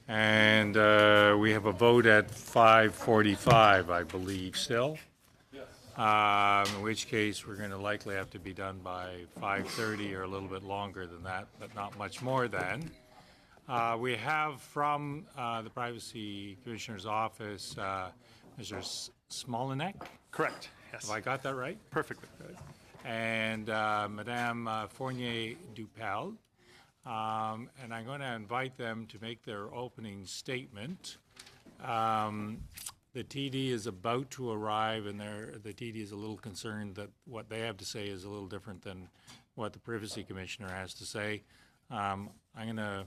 And we have a vote at 5:45, I believe, still. In which case, we're going to likely have to be done by 5:30 or a little bit longer than that, but not much more than. We have from the Privacy Commissioner's office, Mr. Smolinek. Correct. Yes. Have I got that right? Perfectly. And Madame Fournier-Dupel. And I'm going to invite them to make their opening statement. The TD is about to arrive, and the TD is a little concerned that what they have to say is a little different than what the Privacy Commissioner has to say. I'm going to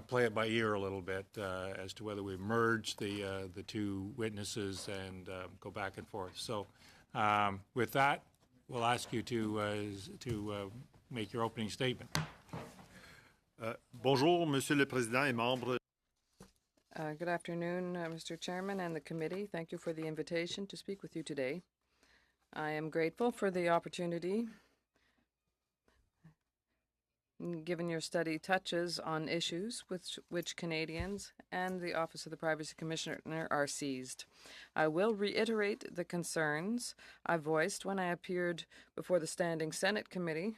play it by ear a little bit as to whether we merge the two witnesses and go back and forth. So with that, we'll ask you to make your opening statement. Bonjour, Monsieur le Président et membres. Good afternoon, Mr. Chairman and the committee. Thank you for the invitation to speak with you today. I am grateful for the opportunity, given your study touches on issues with which Canadians and the Office of the Privacy Commissioner are seized. I will reiterate the concerns I voiced when I appeared before the Standing Senate Committee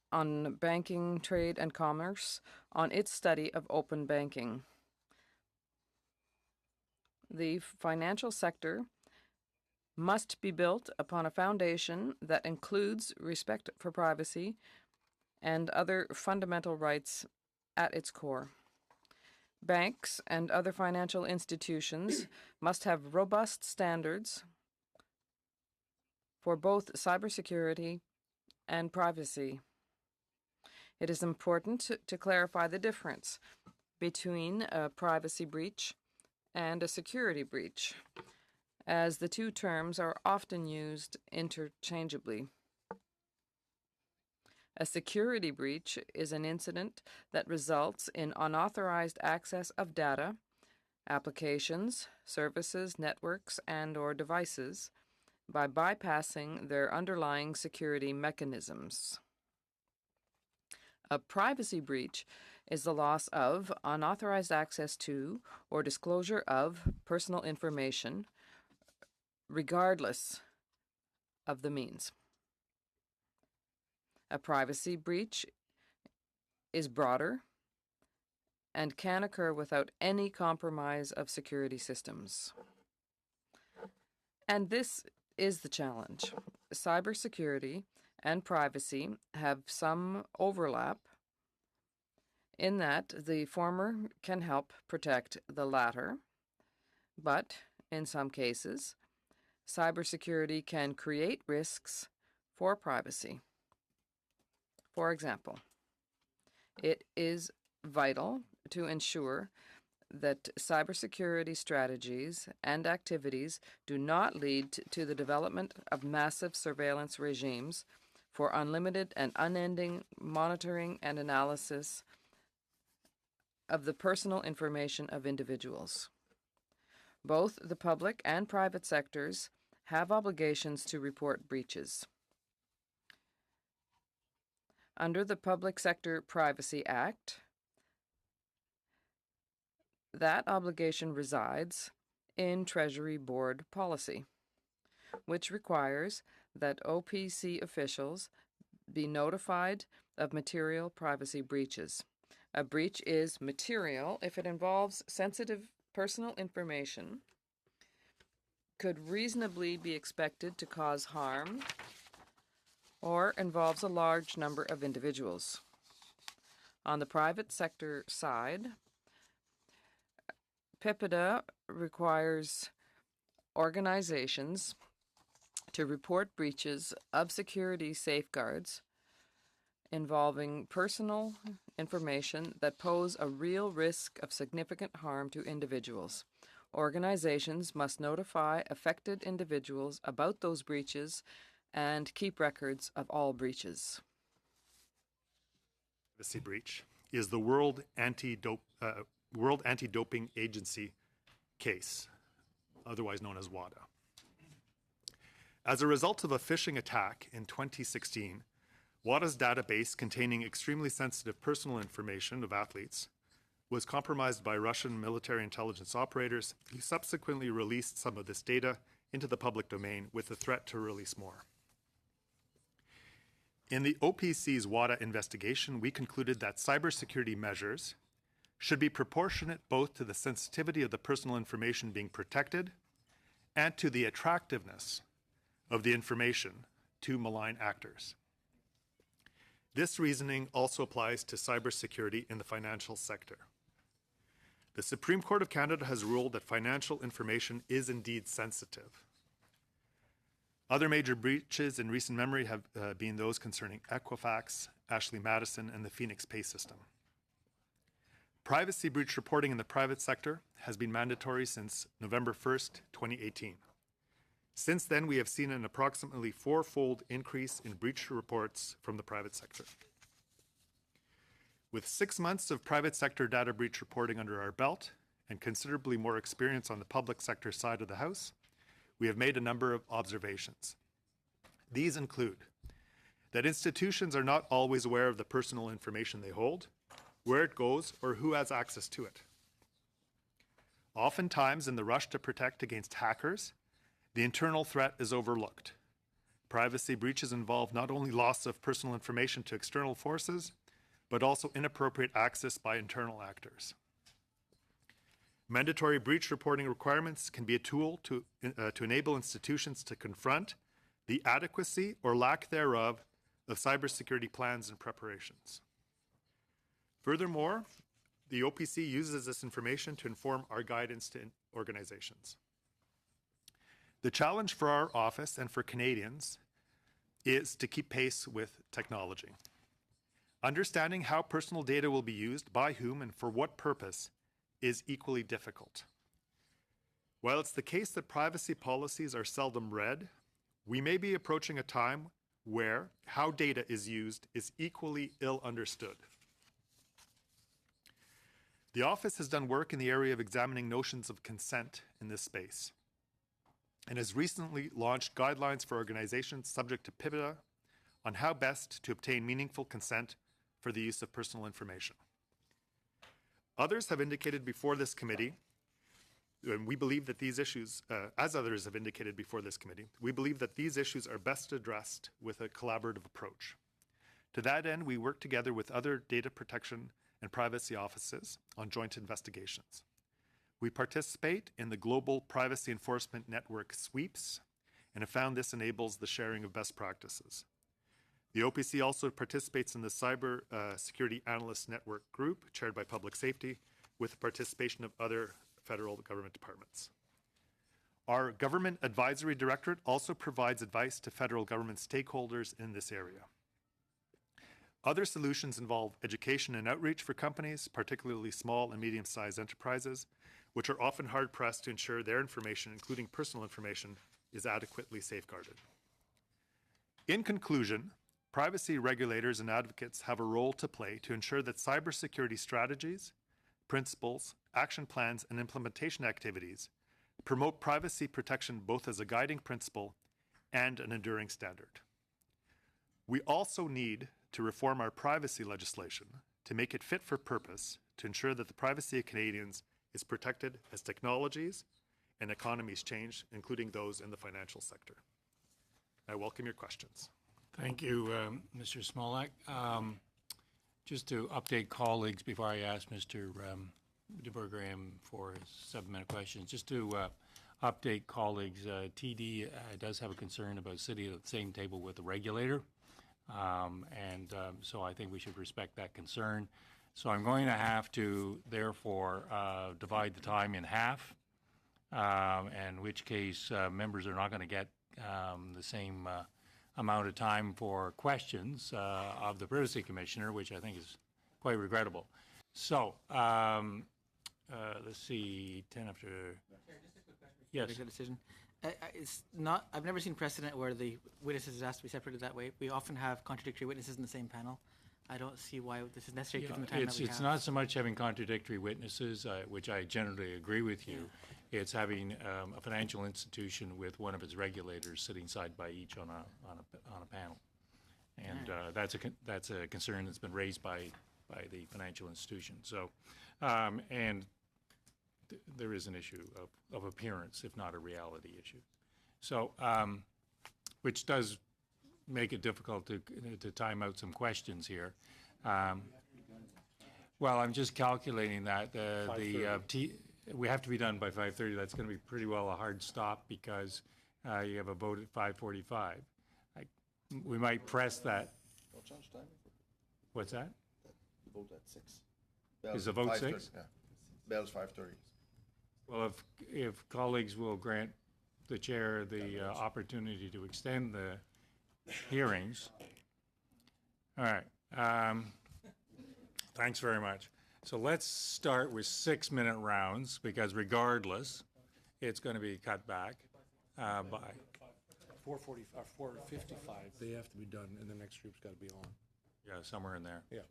on Banking, Trade and Commerce on its study of open banking. The financial sector must be built upon a foundation that includes respect for privacy and other fundamental rights at its core. Banks and other financial institutions must have robust standards for both cybersecurity and privacy. It is important to clarify the difference between a privacy breach and a security breach, as the two terms are often used interchangeably. A security breach is an incident that results in unauthorized access of data, applications, services, networks, and/or devices by bypassing their underlying security mechanisms. A privacy breach is the loss of unauthorized access to or disclosure of personal information, regardless of the means. A privacy breach is broader and can occur without any compromise of security systems. And this is the challenge. Cybersecurity and privacy have some overlap in that the former can help protect the latter, but in some cases, cybersecurity can create risks for privacy. For example, it is vital to ensure that cybersecurity strategies and activities do not lead to the development of massive surveillance regimes for unlimited and unending monitoring and analysis of the personal information of individuals. Both the public and private sectors have obligations to report breaches. Under the Public Sector Privacy Act, that obligation resides in Treasury Board policy, which requires that OPC officials be notified of material privacy breaches. A breach is material if it involves sensitive personal information, could reasonably be expected to cause harm, or involves a large number of individuals. On the private sector side, PIPEDA requires organizations to report breaches of security safeguards involving personal information that pose a real risk of significant harm to individuals. Organizations must notify affected individuals about those breaches and keep records of all breaches. Privacy breach is the World Anti-Doping Agency case, otherwise known as WADA. As a result of a phishing attack in 2016, WADA's database containing extremely sensitive personal information of athletes was compromised by Russian military intelligence operators who subsequently released some of this data into the public domain with the threat to release more. In the OPC's WADA investigation, we concluded that cybersecurity measures should be proportionate both to the sensitivity of the personal information being protected and to the attractiveness of the information to malign actors. This reasoning also applies to cybersecurity in the financial sector. The Supreme Court of Canada has ruled that financial information is indeed sensitive. Other major breaches in recent memory have been those concerning Equifax, Ashley Madison, and the Phoenix Pay system. Privacy breach reporting in the private sector has been mandatory since November 1st, 2018. Since then, we have seen an approximately four-fold increase in breach reports from the private sector. With 6 months of private sector data breach reporting under our belt and considerably more experience on the public sector side of the house, we have made a number of observations. These include that institutions are not always aware of the personal information they hold, where it goes, or who has access to it. Oftentimes, in the rush to protect against hackers, the internal threat is overlooked. Privacy breaches involve not only loss of personal information to external forces, but also inappropriate access by internal actors. Mandatory breach reporting requirements can be a tool to enable institutions to confront the adequacy or lack thereof of cybersecurity plans and preparations. Furthermore, the OPC uses this information to inform our guidance to organizations. The challenge for our office and for Canadians is to keep pace with technology. Understanding how personal data will be used, by whom, and for what purpose is equally difficult. While it's the case that privacy policies are seldom read, we may be approaching a time where how data is used is equally ill understood. The office has done work in the area of examining notions of consent in this space and has recently launched guidelines for organizations subject to PIPEDA on how best to obtain meaningful consent for the use of personal information. Others have indicated before this committee, and we believe that these issues, as others have indicated before this committee, we believe that these issues are best addressed with a collaborative approach. To that end, we work together with other data protection and privacy offices on joint investigations. We participate in the Global Privacy Enforcement Network sweeps and have found this enables the sharing of best practices. The OPC also participates in the Cyber Security Analyst Network group, chaired by Public Safety, with the participation of other federal government departments. Our Government Advisory Directorate also provides advice to federal government stakeholders in this area. Other solutions involve education and outreach for companies, particularly small and medium-sized enterprises, which are often hard-pressed to ensure their information, including personal information, is adequately safeguarded. In conclusion, privacy regulators and advocates have a role to play to ensure that cybersecurity strategies, principles, action plans, and implementation activities promote privacy protection both as a guiding principle and an enduring standard. We also need to reform our privacy legislation to make it fit for purpose to ensure that the privacy of Canadians is protected as technologies and economies change, including those in the financial sector. I welcome your questions. Thank you, Mr. Smolak. Just to update colleagues before I ask Mr. DeBergraham for his 7-minute questions, just to update colleagues, TD does have a concern about sitting at the same table with the regulator. So I think we should respect that concern. So I'm going to have to, therefore, divide the time in half, in which case members are not going to get the same amount of time for questions of the Privacy Commissioner, which I think is quite regrettable. So let's see, 10 after. Chair, just a quick question. Yes. Make a decision. It's not. I've never seen precedent where the witnesses is asked to be separated that way. We often have contradictory witnesses in the same panel. I don't see why this is necessary given the time that we have. It's not so much having contradictory witnesses, which I generally agree with you. Yeah. It's having a financial institution with one of its regulators sitting side by each on a panel, and that's a concern that's been raised by by the financial institution. So, and there is an issue of appearance, if not a reality issue. So, which does make it difficult to time out some questions here. Well, I'm just calculating that we have to be done by 5:30. That's going to be pretty well a hard stop because you have a vote at 5:45. We might press that. Don't change time. What's that? Vote at 6. Is the vote 5:30, 6? Yeah. Bell's 5:30. Well, if colleagues will grant the chair the opportunity to extend the hearings. All right. Thanks very much. So let's start with 6-minute rounds because regardless, it's going to be cut back by. 4:40 or 4:55, they have to be done, and the next group's got to be on. Yeah, somewhere in there. Yeah.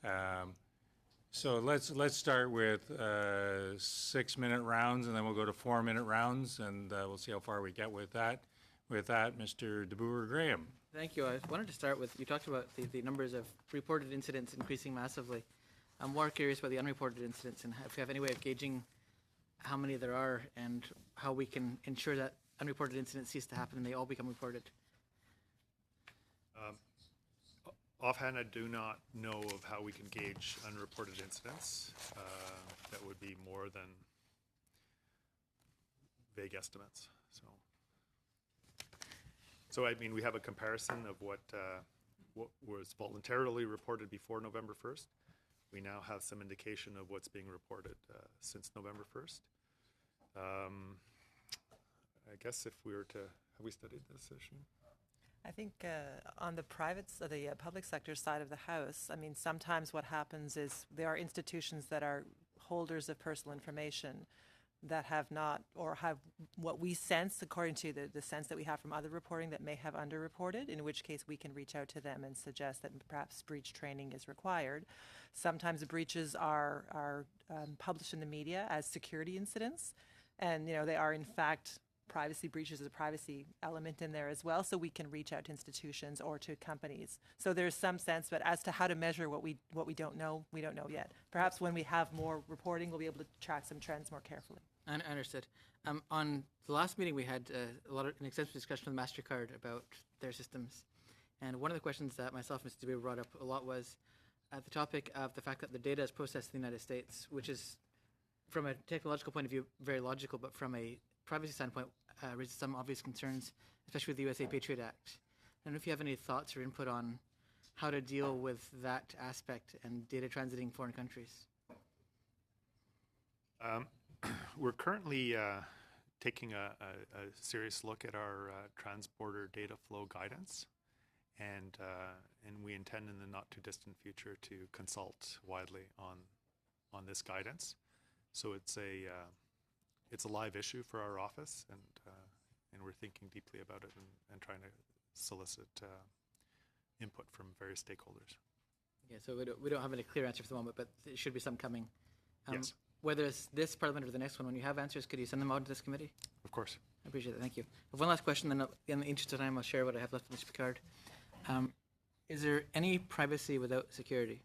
Yeah. So let's start with 6-minute rounds, and then we'll go to 4-minute rounds, and we'll see how far we get with that. With that, Mr. DeBoer Graham. Thank you. I wanted to start with, you talked about the numbers of reported incidents increasing massively. I'm more curious about the unreported incidents and if you have any way of gauging how many there are and how we can ensure that unreported incidents cease to happen and they all become reported. Offhand, I do not know of how we can gauge unreported incidents. That would be more than vague estimates. So I mean, we have a comparison of what was voluntarily reported before November 1st. We now have some indication of what's being reported since November 1st. I guess if we were to, have we studied this issue? I think on the public sector side of the house, I mean, sometimes what happens is there are institutions that are holders of personal information that have not, or have what we sense, according to the sense that we have from other reporting, that may have underreported, in which case we can reach out to them and suggest that perhaps breach training is required. Sometimes the breaches are published in the media as security incidents, and they are in fact privacy breaches, a privacy element in there as well, so we can reach out to institutions or to companies. So there's some sense, but as to how to measure what we don't know, we don't know yet. Perhaps when we have more reporting, we'll be able to track some trends more carefully. I understood. On the last meeting, we had an extensive discussion with MasterCard about their systems. And one of the questions that myself and Mr. DeBoer brought up a lot was the topic of the fact that the data is processed in the United States, which is, from a technological point of view, very logical, but from a privacy standpoint, raises some obvious concerns, especially with the USA Patriot Act. I don't know if you have any thoughts or input on how to deal with that aspect and data transiting foreign countries. We're currently taking a serious look at our transborder data flow guidance, and we intend in the not too distant future to consult widely on this guidance. So it's a live issue for our office, and we're thinking deeply about it and trying to solicit input from various stakeholders. Yeah, so we don't have any clear answer for the moment, but there should be some coming. Yes. Whether it's this Parliament or the next one, when you have answers, could you send them out to this committee? Of course. I appreciate it. Thank you. One last question, then in the interest of time, I'll share what I have left with Mr. Picard. Is there any privacy without security?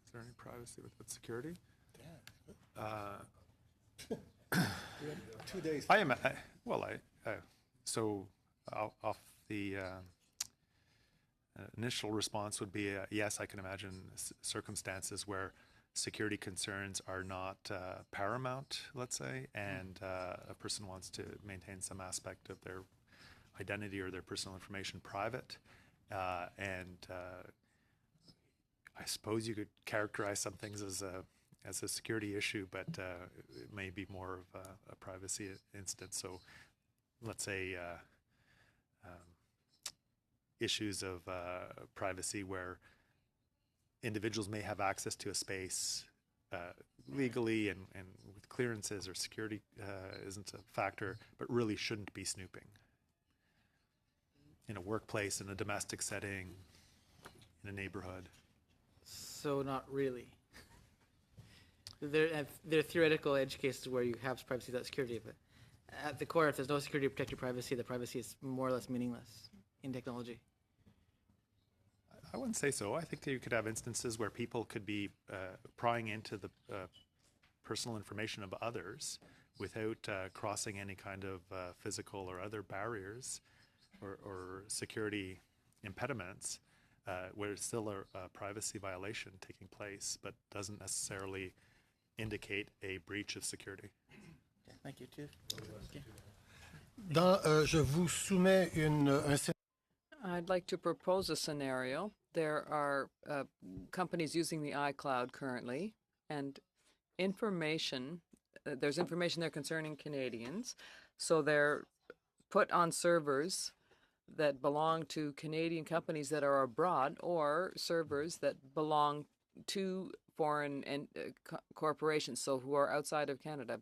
Is there any privacy with security? We have 2 days. So off the initial response would be yes, I can imagine circumstances where security concerns are not paramount, let's say, and a person wants to maintain some aspect of their identity or their personal information private. And I suppose you could characterize some things as a security issue, but it may be more of a privacy incident. So let's say issues of privacy where individuals may have access to a space legally and with clearances, or security isn't a factor, but really shouldn't be snooping. In a workplace, in a domestic setting, in a neighborhood. So not really. There are theoretical edge cases where you have privacy without security, but at the core, if there's no security to protect your privacy, the privacy is more or less meaningless in technology? I wouldn't say so. I think that you could have instances where people could be prying into the personal information of others without crossing any kind of physical or other barriers or security impediments, where it's still a privacy violation taking place, but doesn't necessarily indicate a breach of security. Okay, thank you, Chief. Okay. Je vous soumets un I'd like to propose a scenario. There are companies using the iCloud currently, and there's information there concerning Canadians. So they're put on servers that belong to Canadian companies that are abroad, or servers that belong to foreign corporations, so who are outside of Canada.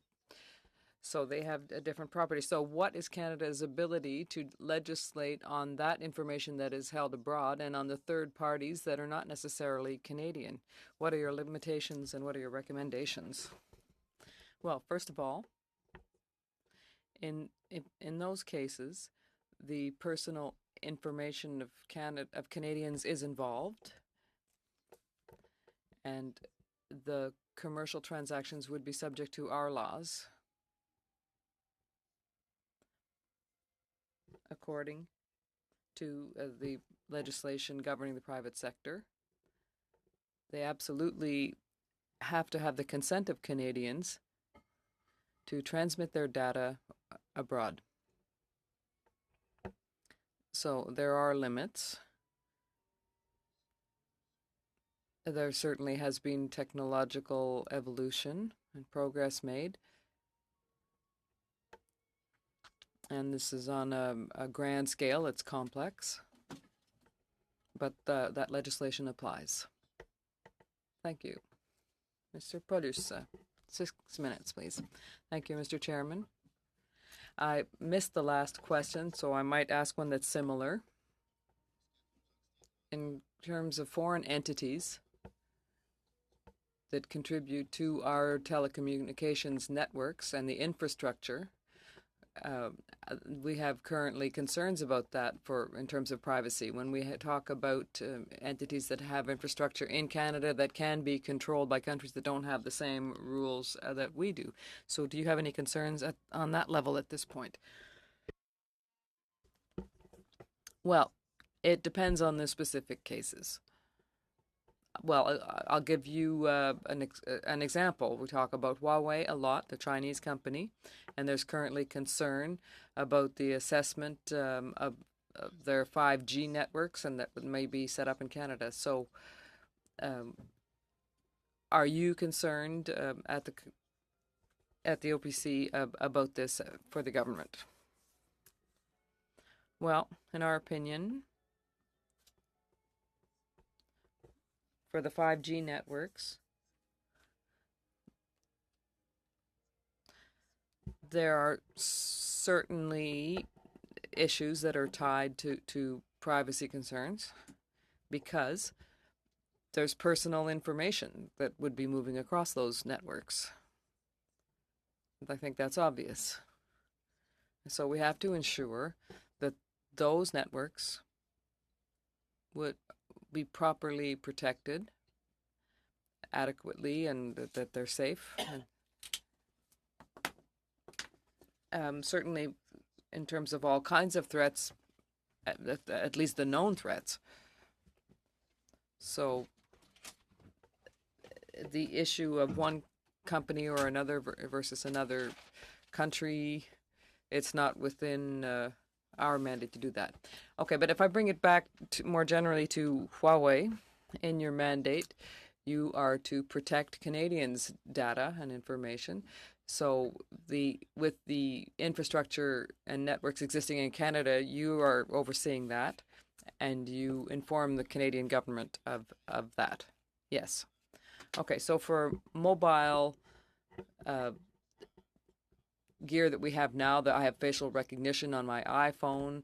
So they have a different property. So what is Canada's ability to legislate on that information that is held abroad and on the third parties that are not necessarily Canadian? What are your limitations and what are your recommendations? Well, first of all, in those cases, the personal information of Canadians is involved, and the commercial transactions would be subject to our laws, according to the legislation governing the private sector. They absolutely have to have the consent of Canadians to transmit their data abroad. So there are limits. There certainly has been technological evolution and progress made. And this is on a grand scale. It's complex. But that legislation applies. Thank you. Mr. Paulus, 6 minutes, please. Thank you, Mr. Chairman. I missed the last question, so I might ask one that's similar. In terms of foreign entities that contribute to our telecommunications networks and the infrastructure, we have currently concerns about that in terms of privacy. When we talk about entities that have infrastructure in Canada that can be controlled by countries that don't have the same rules that we do. So do you have any concerns on that level at this point? Well, it depends on the specific cases. Well, I'll give you an example. We talk about Huawei a lot, the Chinese company, and there's currently concern about the assessment of their 5G networks and that may be set up in Canada. So are you concerned at the OPC about this for the government? Well, in our opinion, for the 5G networks, there are certainly issues that are tied to privacy concerns because there's personal information that would be moving across those networks. I think that's obvious. So we have to ensure that those networks would be properly protected adequately and that they're safe. Certainly in terms of all kinds of threats, at least the known threats. So the issue of one company or another versus another country, it's not within our mandate to do that. Okay, but if I bring it back more generally to Huawei, in your mandate, you are to protect Canadians' data and information. So with the infrastructure and networks existing in Canada, you are overseeing that, and you inform the Canadian government of that. Yes. Okay, so for mobile gear that we have now, that I have facial recognition on my iPhone,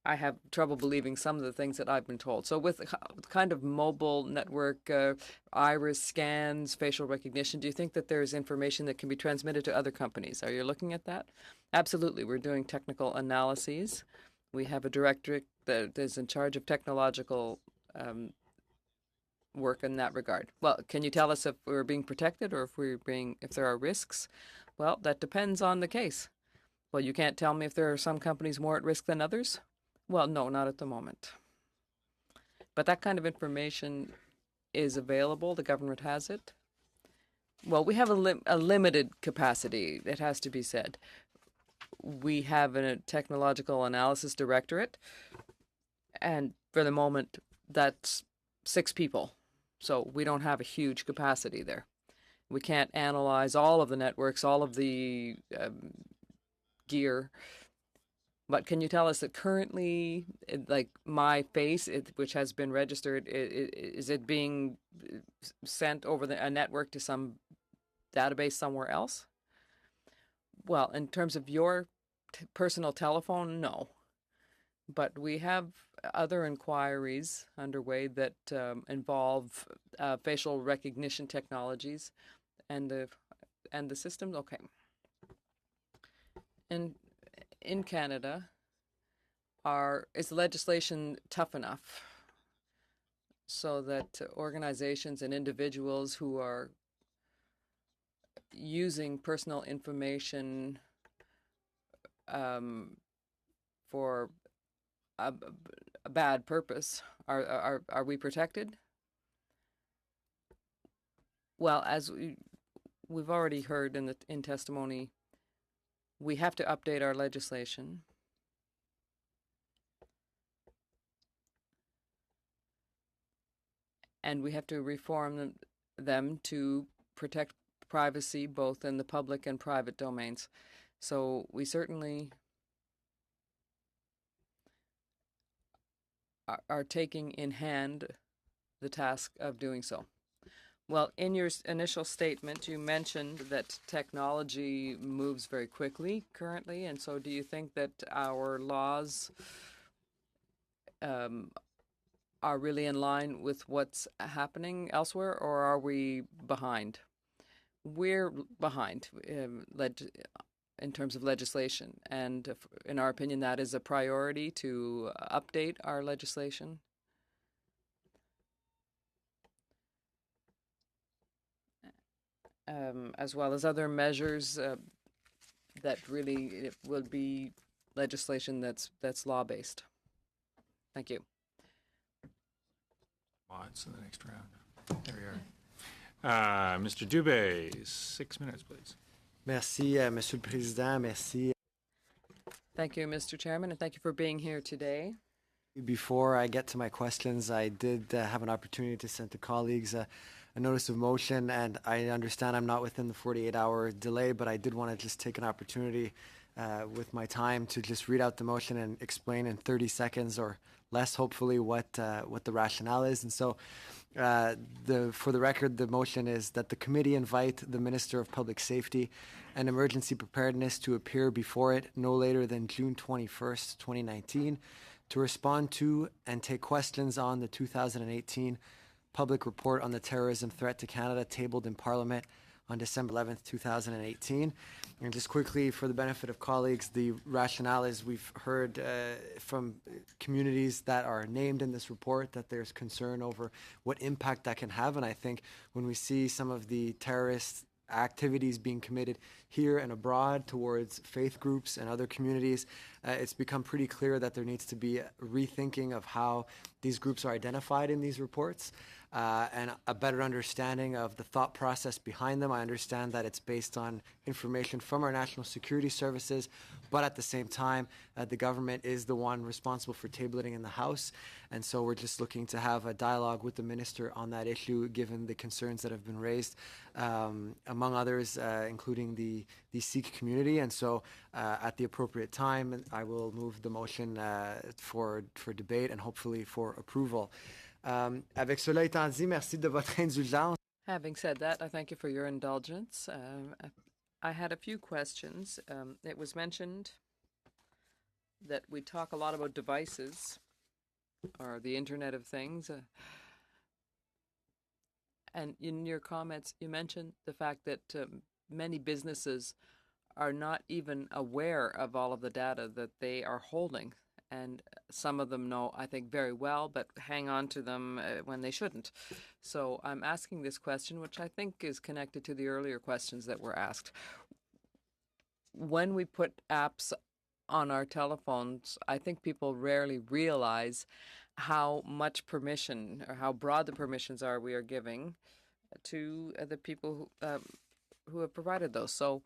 I have trouble believing some of the things that I've been told. So with kind of mobile network, iris scans, facial recognition, do you think that there's information that can be transmitted to other companies? Are you looking at that? Absolutely. We're doing technical analyses. We have a directorate that is in charge of technological work in that regard. Well, can you tell us if we're being protected or if there are risks? Well, that depends on the case. Well, you can't tell me if there are some companies more at risk than others? Well, no, not at the moment. But that kind of information is available. The government has it. Well, we have a limited capacity, it has to be said. We have a technological analysis directorate, and for the moment, that's 6 people. So we don't have a huge capacity there. We can't analyze all of the networks, all of the gear. But can you tell us that currently, like my face, which has been registered, is it being sent over a network to some database somewhere else? Well, in terms of your personal telephone, no. But we have other inquiries underway that involve facial recognition technologies and the systems. Okay. And in Canada, is the legislation tough enough so that organizations and individuals who are using personal information for a bad purpose, are we protected? Well, as we've already heard in testimony, we have to update our legislation. And we have to reform them to protect privacy both in the public and private domains. So we certainly are taking in hand the task of doing so. Well, in your initial statement, you mentioned that technology moves very quickly currently, and so do you think that our laws are really in line with what's happening elsewhere, or are we behind? We're behind in terms of legislation, and in our opinion, that is a priority to update our legislation. As well as other measures that really will be legislation that's law-based. Thank you. Mods in the next round. There we are. Mr. Dubé, 6 minutes, please. Merci, Monsieur le Président. Merci. Thank you, Mr. Chairman, and thank you for being here today. Before I get to my questions, I did have an opportunity to send to colleagues a notice of motion, and I understand I'm not within the 48-hour delay, but I did want to just take an opportunity with my time to just read out the motion and explain in 30 seconds or less, hopefully, what the rationale is. And so, for the record, the motion is that the committee invite the Minister of Public Safety and Emergency Preparedness to appear before it no later than June 21st, 2019, to respond to and take questions on the 2018 public report on the terrorism threat to Canada tabled in Parliament on December 11th, 2018. And just quickly, for the benefit of colleagues, the rationale is we've heard from communities that are named in this report that there's concern over what impact that can have. And I think when we see some of the terrorist activities being committed here and abroad towards faith groups and other communities, it's become pretty clear that there needs to be a rethinking of how these groups are identified in these reports. And a better understanding of the thought process behind them. I understand that it's based on information from our national security services, but at the same time, the government is the one responsible for tabling in the House. And so we're just looking to have a dialogue with the minister on that issue, given the concerns that have been raised, among others, including the Sikh community. And so at the appropriate time, I will move the motion for debate and hopefully for approval. Avec cela étant dit, merci de votre indulgence. Having said that, I thank you for your indulgence. I had a few questions. It was mentioned that we talk a lot about devices or the Internet of Things. And in your comments, you mentioned the fact that many businesses are not even aware of all of the data that they are holding. And some of them know, I think, very well, but hang on to them when they shouldn't. So I'm asking this question, which I think is connected to the earlier questions that were asked. When we put apps on our telephones, I think people rarely realize how much permission or how broad the permissions are we are giving to the people who have provided those. So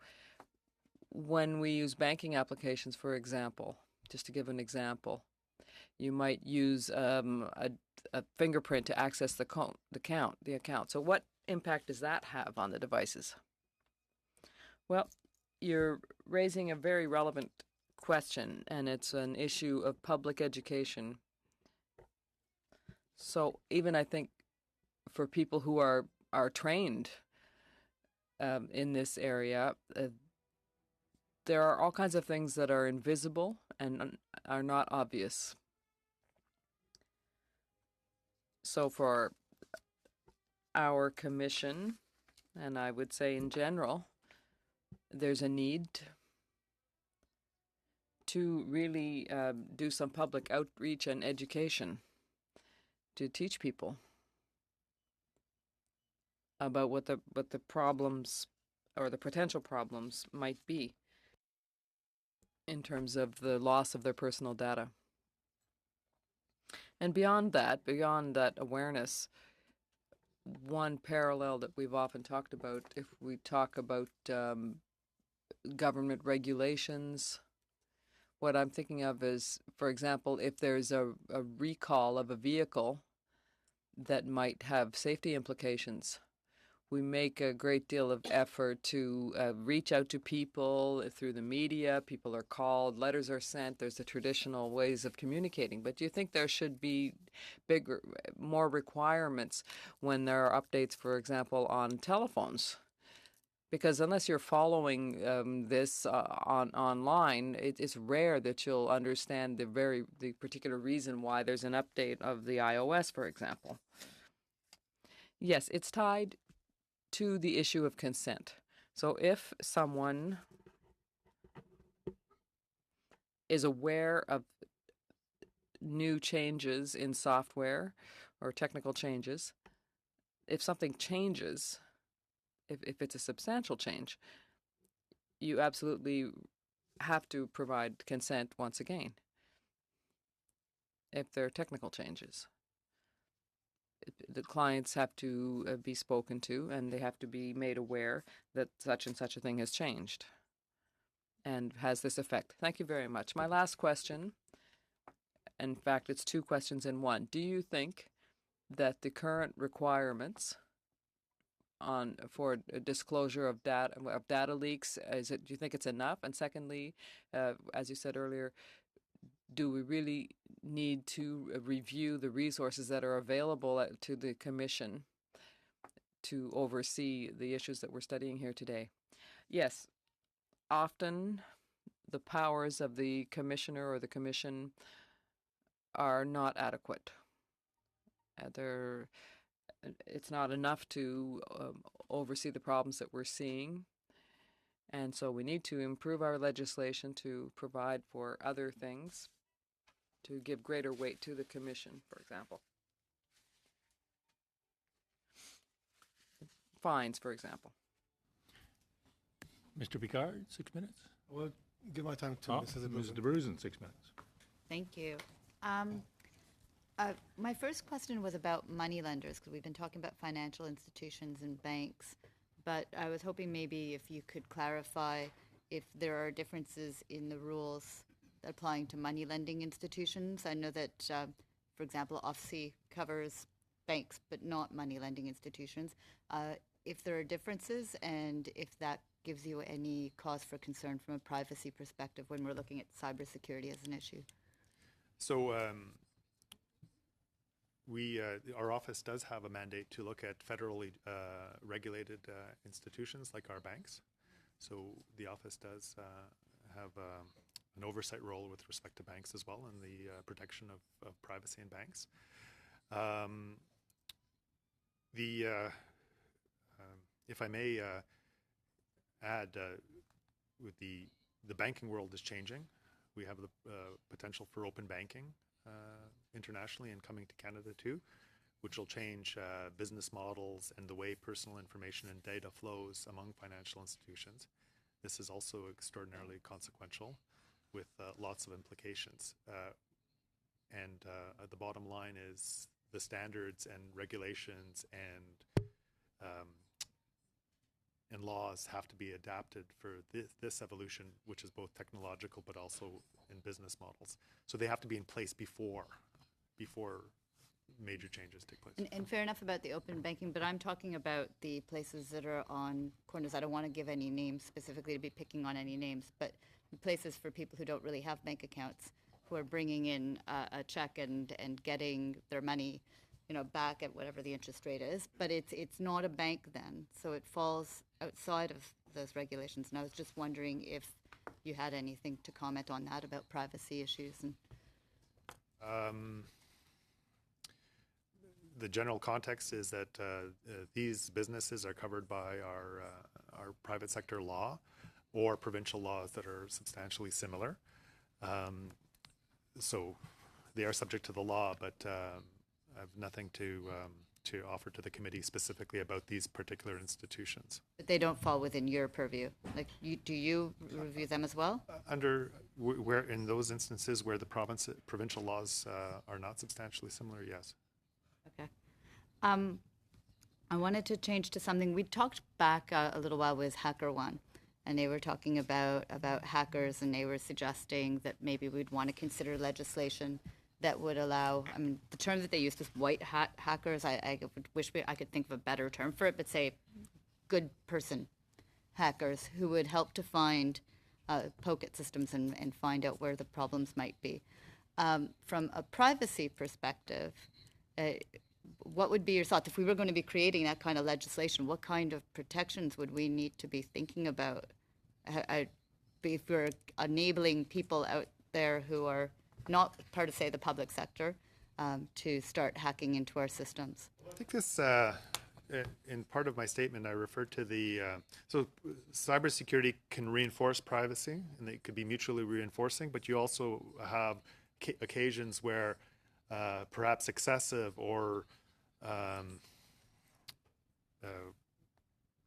when we use banking applications, for example, just to give an example, you might use a fingerprint to access the account. So what impact does that have on the devices? Well, you're raising a very relevant question, and it's an issue of public education. So even I think for people who are trained in this area, there are all kinds of things that are invisible and are not obvious. So for our commission, and I would say in general, there's a need to really do some public outreach and education to teach people about what the problems or the potential problems might be in terms of the loss of their personal data. And beyond that awareness, one parallel that we've often talked about, if we talk about government regulations, what I'm thinking of is, for example, if there's a recall of a vehicle that might have safety implications, we make a great deal of effort to reach out to people through the media. People are called, letters are sent. There's the traditional ways of communicating. But do you think there should be more requirements when there are updates, for example, on telephones? Because unless you're following this online, it's rare that you'll understand the particular reason why there's an update of the iOS, for example. Yes, it's tied to the issue of consent. So if someone is aware of new changes in software or technical changes, if something changes, if it's a substantial change, you absolutely have to provide consent once again if there are technical changes. The clients have to be spoken to, and they have to be made aware that such and such a thing has changed and has this effect. Thank you very much. My last question, in fact, it's two questions in one. Do you think that the current requirements for disclosure of data leaks, do you think it's enough? And secondly, as you said earlier, do we really need to review the resources that are available to the Commission to oversee the issues that we're studying here today? Yes, often the powers of the Commissioner or the Commission are not adequate. It's not enough to oversee the problems that we're seeing. And so we need to improve our legislation to provide for other things, to give greater weight to the Commission, for example. Fines, for example. Mr. Picard, 6 minutes. Well, give my time to Mrs. Mrs. Abruzzo. de Bruzen, 6 minutes. Thank you. My first question was about money lenders, because we've been talking about financial institutions and banks, but I was hoping maybe if you could clarify if there are differences in the rules applying to money lending institutions. I know that, for example, OFSI covers banks, but not money lending institutions. If there are differences, and if that gives you any cause for concern from a privacy perspective when we're looking at cybersecurity as an issue. So our office does have a mandate to look at federally regulated institutions like our banks. So the office does have an oversight role with respect to banks as well and the protection of privacy in banks. If I may add, with the banking world is changing. We have the potential for open banking internationally and coming to Canada too, which will change business models and the way personal information and data flows among financial institutions. This is also extraordinarily consequential with lots of implications. The bottom line is the standards and regulations and laws have to be adapted for this evolution, which is both technological but also in business models. So they have to be in place before major changes take place. And fair enough about the open banking, but I'm talking about the places that are on corners. I don't want to give any names specifically to be picking on any names, but places for people who don't really have bank accounts, who are bringing in a check and getting their money, back at whatever the interest rate is. But it's not a bank then, so it falls outside of those regulations. And I was just wondering if you had anything to comment on that about privacy issues. And the general context is that these businesses are covered by our private sector law or provincial laws that are substantially similar. So they are subject to the law, but I have nothing to offer to the committee specifically about these particular institutions. But they don't fall within your purview. Do you review them as well? Where in those instances where the provincial laws are not substantially similar, yes. Okay. I wanted to change to something. We talked back a little while with HackerOne, and they were talking about hackers, and they were suggesting that maybe we'd want to consider legislation that would allow, the term that they used was white hat hackers. I wish I could think of a better term for it, but say good person hackers who would help to poke at systems and find out where the problems might be. From a privacy perspective, what would be your thoughts? If we were going to be creating that kind of legislation, what kind of protections would we need to be thinking about if we're enabling people out there who are not part of, say, the public sector to start hacking into our systems? I think this, in part of my statement, I referred to so cybersecurity can reinforce privacy, and they could be mutually reinforcing, but you also have occasions where perhaps excessive or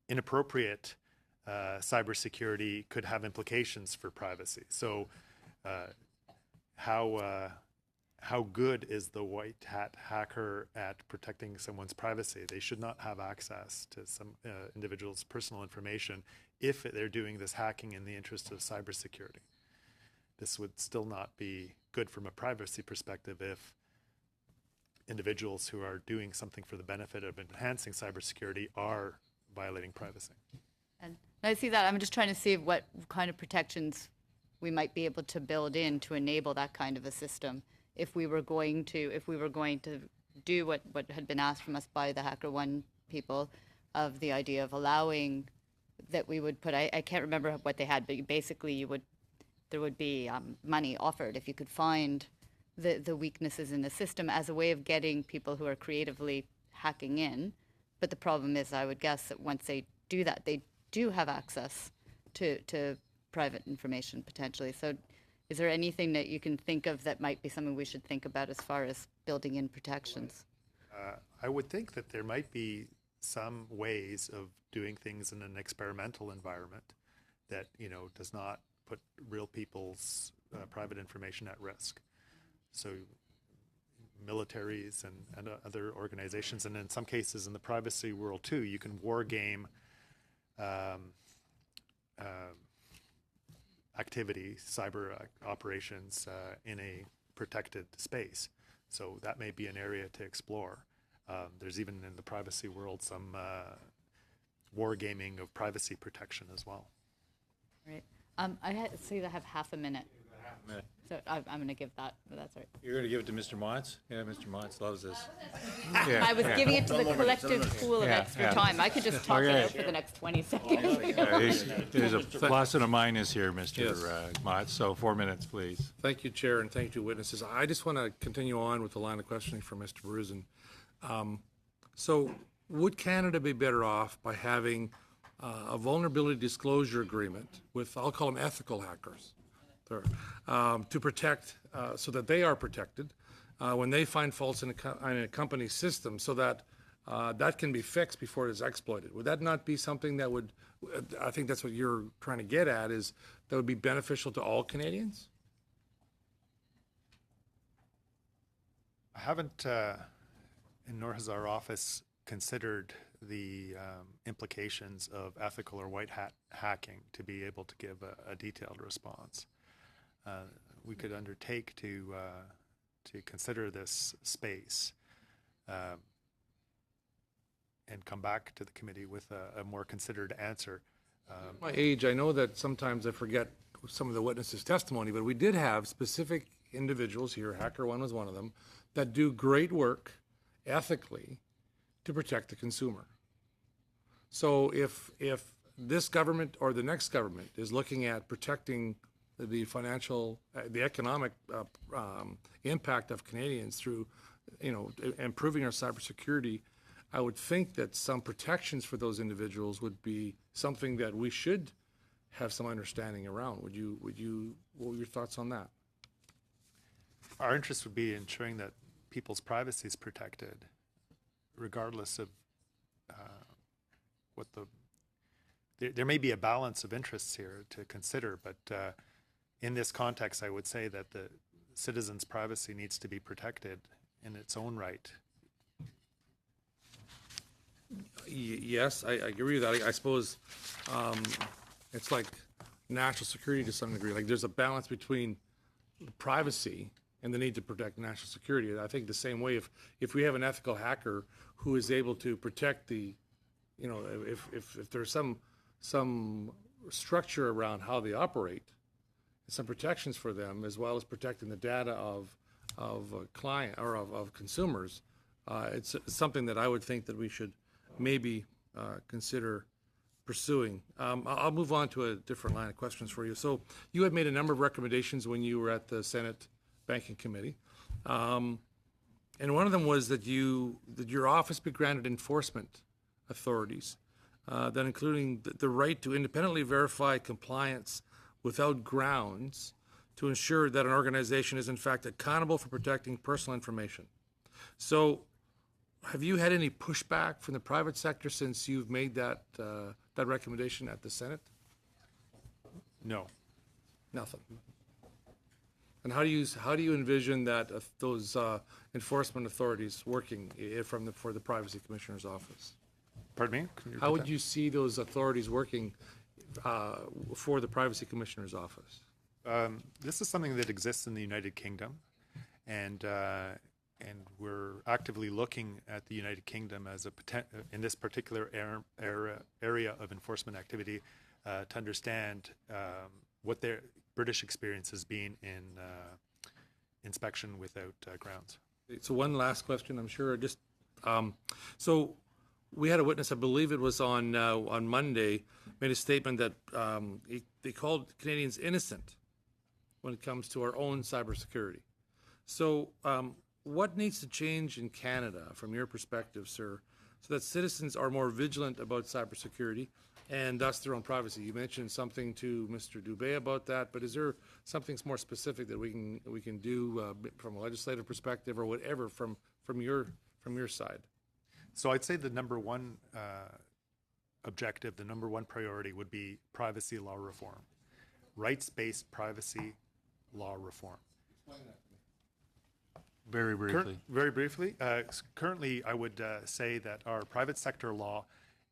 inappropriate cybersecurity could have implications for privacy. So how good is the white hat hacker at protecting someone's privacy? They should not have access to some individual's personal information if they're doing this hacking in the interest of cybersecurity. This would still not be good from a privacy perspective if individuals who are doing something for the benefit of enhancing cybersecurity are violating privacy. And I see that. I'm just trying to see what kind of protections we might be able to build in to enable that kind of a system if we were going to do what had been asked from us by the HackerOne people, of the idea of allowing that we would put, I can't remember what they had, but basically there would be money offered if you could find the weaknesses in the system as a way of getting people who are creatively hacking in. But the problem is, I would guess that once they do that, they do have access to private information potentially. So is there anything that you can think of that might be something we should think about as far as building in protections? I would think that there might be some ways of doing things in an experimental environment that, does not put real people's private information at risk. So militaries and other organizations, and in some cases in the privacy world too, you can war game activity, cyber operations in a protected space. So that may be an area to explore. There's even in the privacy world some wargaming of privacy protection as well. Right. I see that I have half a minute. So I'm going to give that, but that's all right. You're going to give it to Mr. Motts? Yeah, Mr. Motts loves this. Yeah, I was yeah. giving it to the collective pool of Yeah, extra yeah. time. I could just talk Okay. it out for the next 20 seconds. There's a plus and a minus here, Mr. Yes. Motts, so 4 minutes, please. Thank you, Chair, and thank you, witnesses. I just want to continue on with the line of questioning for Mr. Beruzin. So would Canada be better off by having a vulnerability disclosure agreement with, I'll call them ethical hackers, to protect, so that they are protected when they find faults in a company's system, so that that can be fixed before it is exploited? Would that not be something that would, I think that's what you're trying to get at, is that would be beneficial to all Canadians? I haven't, and nor has our office, considered the implications of ethical or white hat hacking to be able to give a detailed response. We could undertake to consider this space and come back to the committee with a more considered answer. My age, I know that sometimes I forget some of the witnesses' testimony, but we did have specific individuals here, HackerOne was one of them, that do great work ethically to protect the consumer. So if this government or the next government is looking at protecting the financial, the economic impact of Canadians through, improving our cybersecurity, I would think that some protections for those individuals would be something that we should have some understanding around. What were your thoughts on that? Our interest would be ensuring that people's privacy is protected, regardless of what there may be a balance of interests here to consider, but in this context, I would say that the citizens' privacy needs to be protected in its own right. Yes, I agree with that. I suppose it's like national security to some degree. Like there's a balance between privacy and the need to protect national security. I think the same way, if we have an ethical hacker who is able to protect the, if there's some structure around how they operate, some protections for them, as well as protecting the data of a client or of consumers, it's something that I would think that we should maybe consider pursuing. I'll move on to a different line of questions for you. So you had made a number of recommendations when you were at the Senate Banking Committee. And one of them was that your office be granted enforcement authorities, that including the right to independently verify compliance without grounds to ensure that an organization is in fact accountable for protecting personal information. So have you had any pushback from the private sector since you've made that recommendation at the Senate? No. Nothing. And how do you envision that those enforcement authorities working for the Privacy Commissioner's office? Pardon me? Can you How repeat would that? you see those authorities working for the Privacy Commissioner's office? This is something that exists in the United Kingdom, and we're actively looking at the United Kingdom as in this particular area of enforcement activity to understand what their British experience has been in inspection without grounds. So one last question, I'm sure. Just so we had a witness, I believe it was on Monday, made a statement that they called Canadians innocent when it comes to our own cybersecurity. So what needs to change in Canada, from your perspective, sir, so that citizens are more vigilant about cybersecurity and thus their own privacy? You mentioned something to Mr. Dubé about that, but is there something more specific that we can do from a legislative perspective or whatever from your side? So I'd say the number one objective, the number one priority would be privacy law reform, rights-based privacy law reform. Very briefly. Very briefly, currently I would say that our private sector law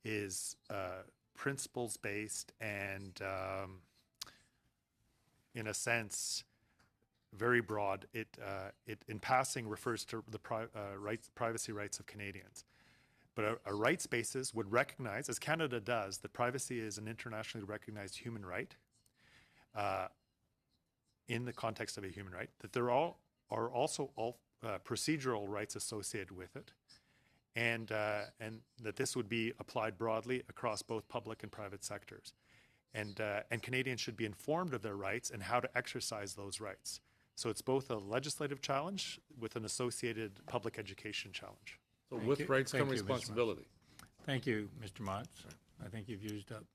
is principles-based and, in a sense, very broad. It in passing refers to the privacy rights of Canadians. But a rights basis would recognize, as Canada does, that privacy is an internationally recognized human right. in the context of a human right, that there are also all procedural rights associated with it, and that this would be applied broadly across both public and private sectors. And Canadians should be informed of their rights and how to exercise those rights. So it's both a legislative challenge with an associated public education challenge. So with rights come Thank you, Mr. Mott. responsibility. Thank you, Mr. Mott. I think you've used up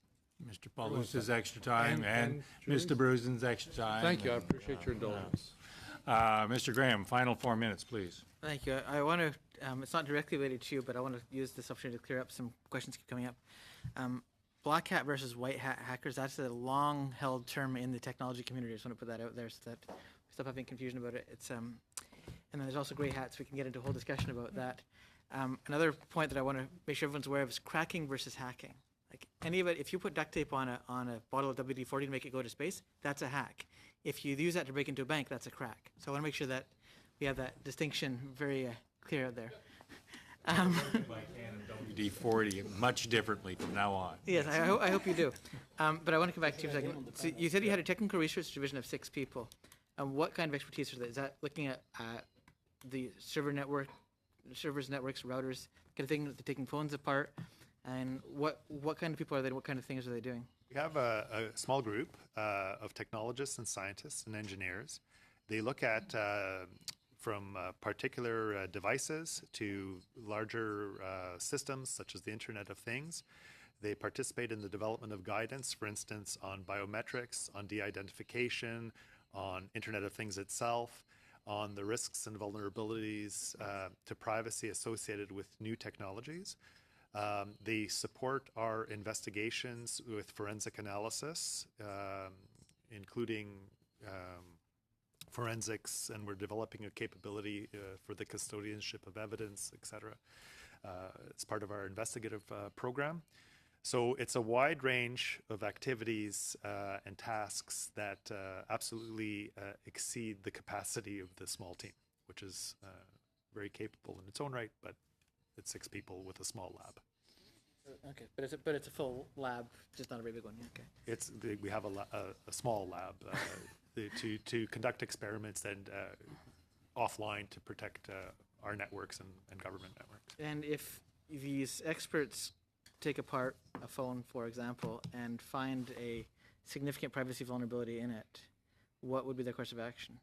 Mr. Paulus's extra time and Mr. Brusen's extra time. Thank you, I appreciate your indulgence. Mr. Graham, final 4 minutes, please. Thank you. I want to, it's not directly related to you, but I want to use this opportunity to clear up some questions keep coming up. Black hat versus white hat hackers, that's a long-held term in the technology community. I just want to put that out there so that we stop having confusion about it. It's and then there's also gray hats. We can get into a whole discussion about that. Another point that I want to make sure everyone's aware of is cracking versus hacking. Like anybody, if you put duct tape on a bottle of WD-40 to make it go to space, that's a hack. If you use that to break into a bank, that's a crack. So I want to make sure that we have that distinction very clear out there. WD-40 much differently from now on. Yes, I hope you do. But I want to come back to you for a second. So you said you had a technical research division of 6 people. What kind of expertise is that? Is that looking at the servers, networks, routers, kind of thing, taking phones apart? And what kind of people are they? What kind of things are they doing? We have a small group of technologists and scientists and engineers. They look at from particular devices to larger systems such as the Internet of Things. They participate in the development of guidance, for instance, on biometrics, on de-identification, on Internet of Things itself, on the risks and vulnerabilities to privacy associated with new technologies. They support our investigations with forensic analysis, including forensics, and we're developing a capability for the custodianship of evidence, et cetera. It's part of our investigative program. So it's a wide range of activities and tasks that absolutely exceed the capacity of the small team, which is very capable in its own right, but it's 6 people with a small lab. Okay, but it's a full lab, just not a very big one. Okay. We have a small lab to conduct experiments and offline to protect our networks and government networks. And if these experts take apart a phone, for example, and find a significant privacy vulnerability in it, what would be their course of action?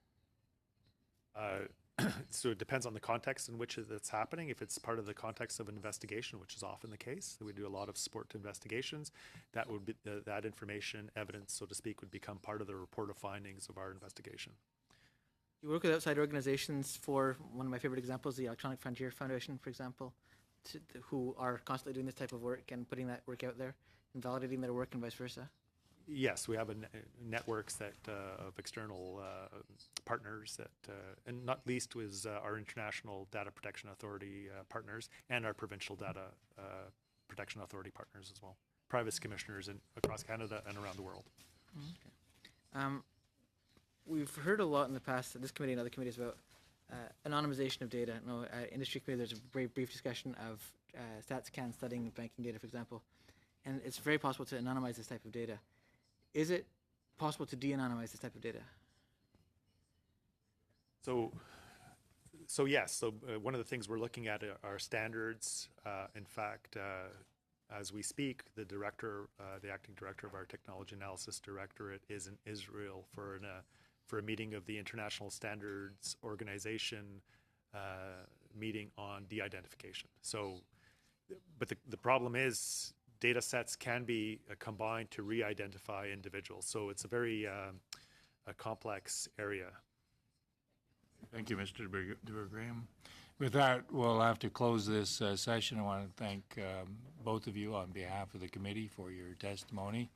So it depends on the context in which it's happening. If it's part of the context of an investigation, which is often the case, we do a lot of support to investigations, that would be that information, evidence, so to speak, would become part of the report of findings of our investigation. You work with outside organizations. For one of my favorite examples, the Electronic Frontier Foundation, for example, who are constantly doing this type of work and putting that work out there and validating their work and vice versa. Yes, we have networks that of external partners that, and not least was our International Data Protection Authority partners and our Provincial Data Protection Authority partners as well. Privacy commissioners across Canada and around the world. Okay. We've heard a lot in the past, this committee and other committees, about anonymization of data. No, industry committee, there's a very brief discussion of StatsCan studying banking data, for example, and it's very possible to anonymize this type of data. Is it possible to de-anonymize this type of data? So yes. So one of the things we're looking at are standards. In fact, as we speak, the director, the acting director of our Technology Analysis Directorate, is in Israel for a meeting of the International Standards Organization meeting on de-identification. So, but the problem is, data sets can be combined to re-identify individuals. So it's a very a complex area. Thank you, Mr. Graham. With that, we'll have to close this session. I want to thank both of you on behalf of the committee for your testimony.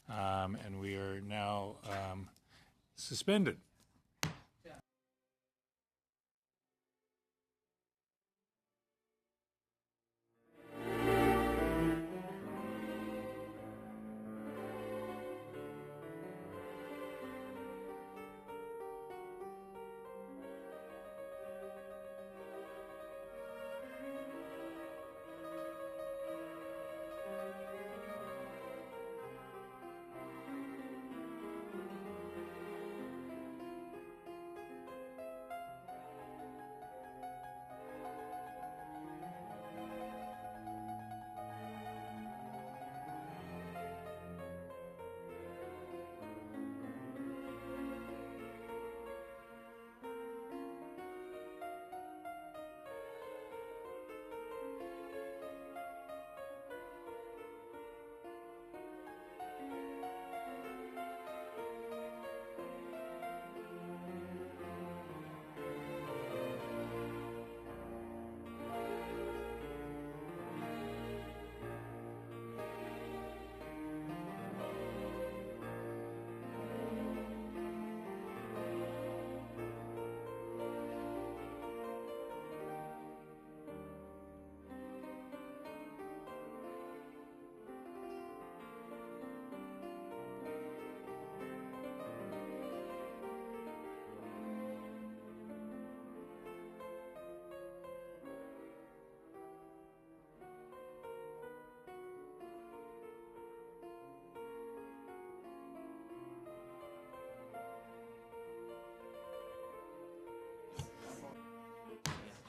And we are now suspended.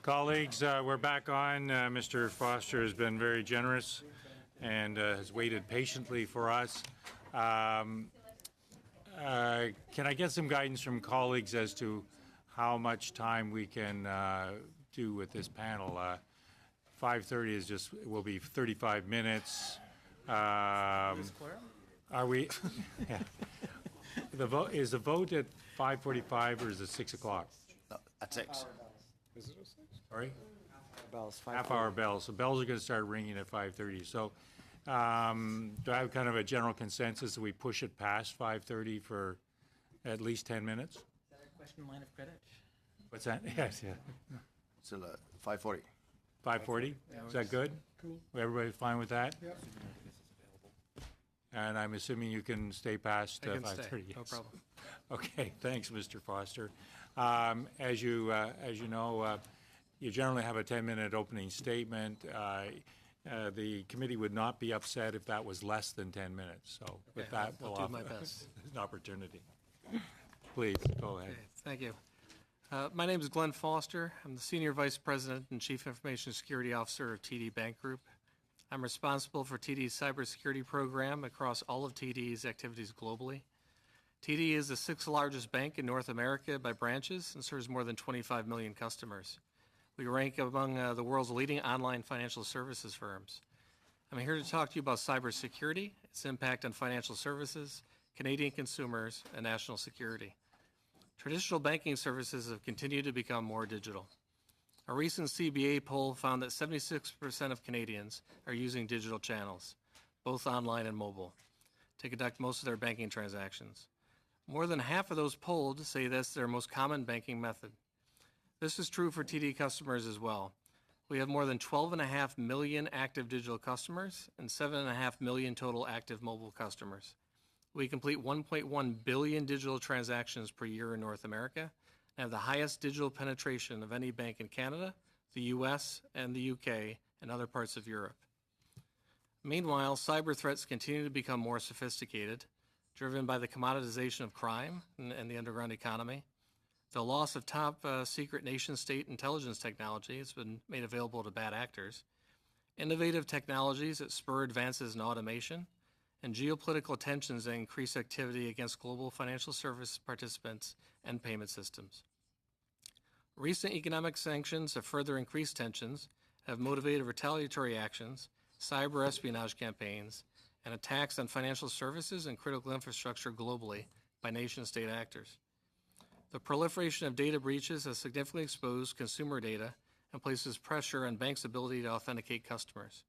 Colleagues, we're back on. Mr. Foster has been very generous and has waited patiently for us. Can I get some guidance from colleagues as to how much time we can do with this panel? 5:30 is just, will be 35 minutes. Are we? Yeah. The vote, is the vote at 5:45 or is it 6 o'clock? No, at 6. Sorry? Bells, Half-hour bells. So bells are going to start ringing at 5:30. So do I have kind of a general consensus that we push it past 5:30 for at least 10 minutes? Is that a question line of credit? What's that? Yes, yeah. Still 5:40. 5:40? Is that good? Cool. Everybody fine with that? Yep. And I'm assuming you can stay past 5:30? No problem. Okay, thanks, Mr. Foster. As you know, you generally have a 10-minute opening statement. The committee would not be upset if that was less than 10 minutes. So with that, I'll we'll do my offer best. an opportunity. Please, go ahead. Okay, thank you. My name is Glenn Foster. I'm the Senior Vice President and Chief Information Security Officer of TD Bank Group. I'm responsible for TD's cybersecurity program across all of TD's activities globally. TD is the 6th largest bank in North America by branches and serves more than 25 million customers. We rank among the world's leading online financial services firms. I'm here to talk to you about cybersecurity, its impact on financial services, Canadian consumers, and national security. Traditional banking services have continued to become more digital. A recent CBA poll found that 76% of Canadians are using digital channels, both online and mobile, to conduct most of their banking transactions. More than half of those polled say that's their most common banking method. This is true for TD customers as well. We have more than 12.5 million active digital customers and 7.5 million total active mobile customers. We complete 1.1 billion digital transactions per year in North America and have the highest digital penetration of any bank in Canada, the US, and the UK, and other parts of Europe. Meanwhile, cyber threats continue to become more sophisticated, driven by the commoditization of crime and the underground economy. The loss of top secret nation-state intelligence technology has been made available to bad actors, innovative technologies that spur advances in automation, and geopolitical tensions that increase activity against global financial service participants and payment systems. Recent economic sanctions have further increased tensions, have motivated retaliatory actions, cyber espionage campaigns, and attacks on financial services and critical infrastructure globally by nation-state actors. The proliferation of data breaches has significantly exposed consumer data and places pressure on banks' ability to authenticate customers.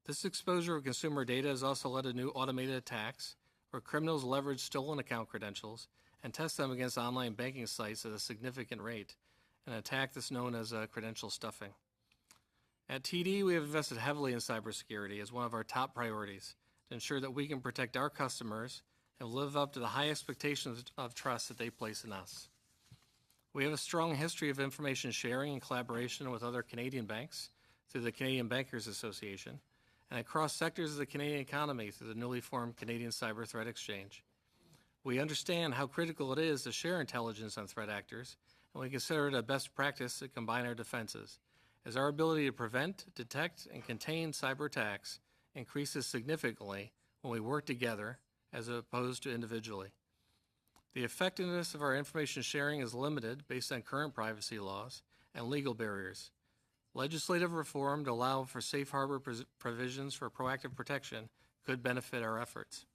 This exposure of consumer data has also led to new automated attacks where criminals leverage stolen account credentials and test them against online banking sites at a significant rate, an attack that's known as credential stuffing. At TD, we have invested heavily in cybersecurity as one of our top priorities to ensure that we can protect our customers and live up to the high expectations of trust that they place in us. We have a strong history of information sharing and collaboration with other Canadian banks through the Canadian Bankers Association and across sectors of the Canadian economy through the newly formed Canadian Cyber Threat Exchange. We understand how critical it is to share intelligence on threat actors, and we consider it a best practice to combine our defenses, as our ability to prevent, detect, and contain cyber attacks increases significantly when we work together as opposed to individually. The effectiveness of our information sharing is limited based on current privacy laws and legal barriers. Legislative reform to allow for safe harbor provisions for proactive protection could benefit our efforts.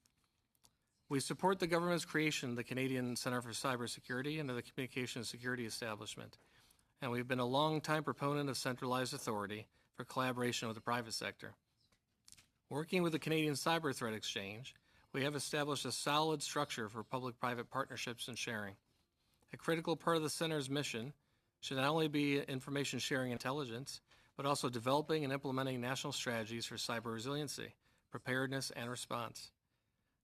We support the government's creation of the Canadian Centre for Cybersecurity and of the Communications Security Establishment, and we've been a long-time proponent of centralized authority for collaboration with the private sector. Working with the Canadian Cyber Threat Exchange, we have established a solid structure for public-private partnerships and sharing. A critical part of the Centre's mission should not only be information sharing intelligence, but also developing and implementing national strategies for cyber resiliency, preparedness, and response.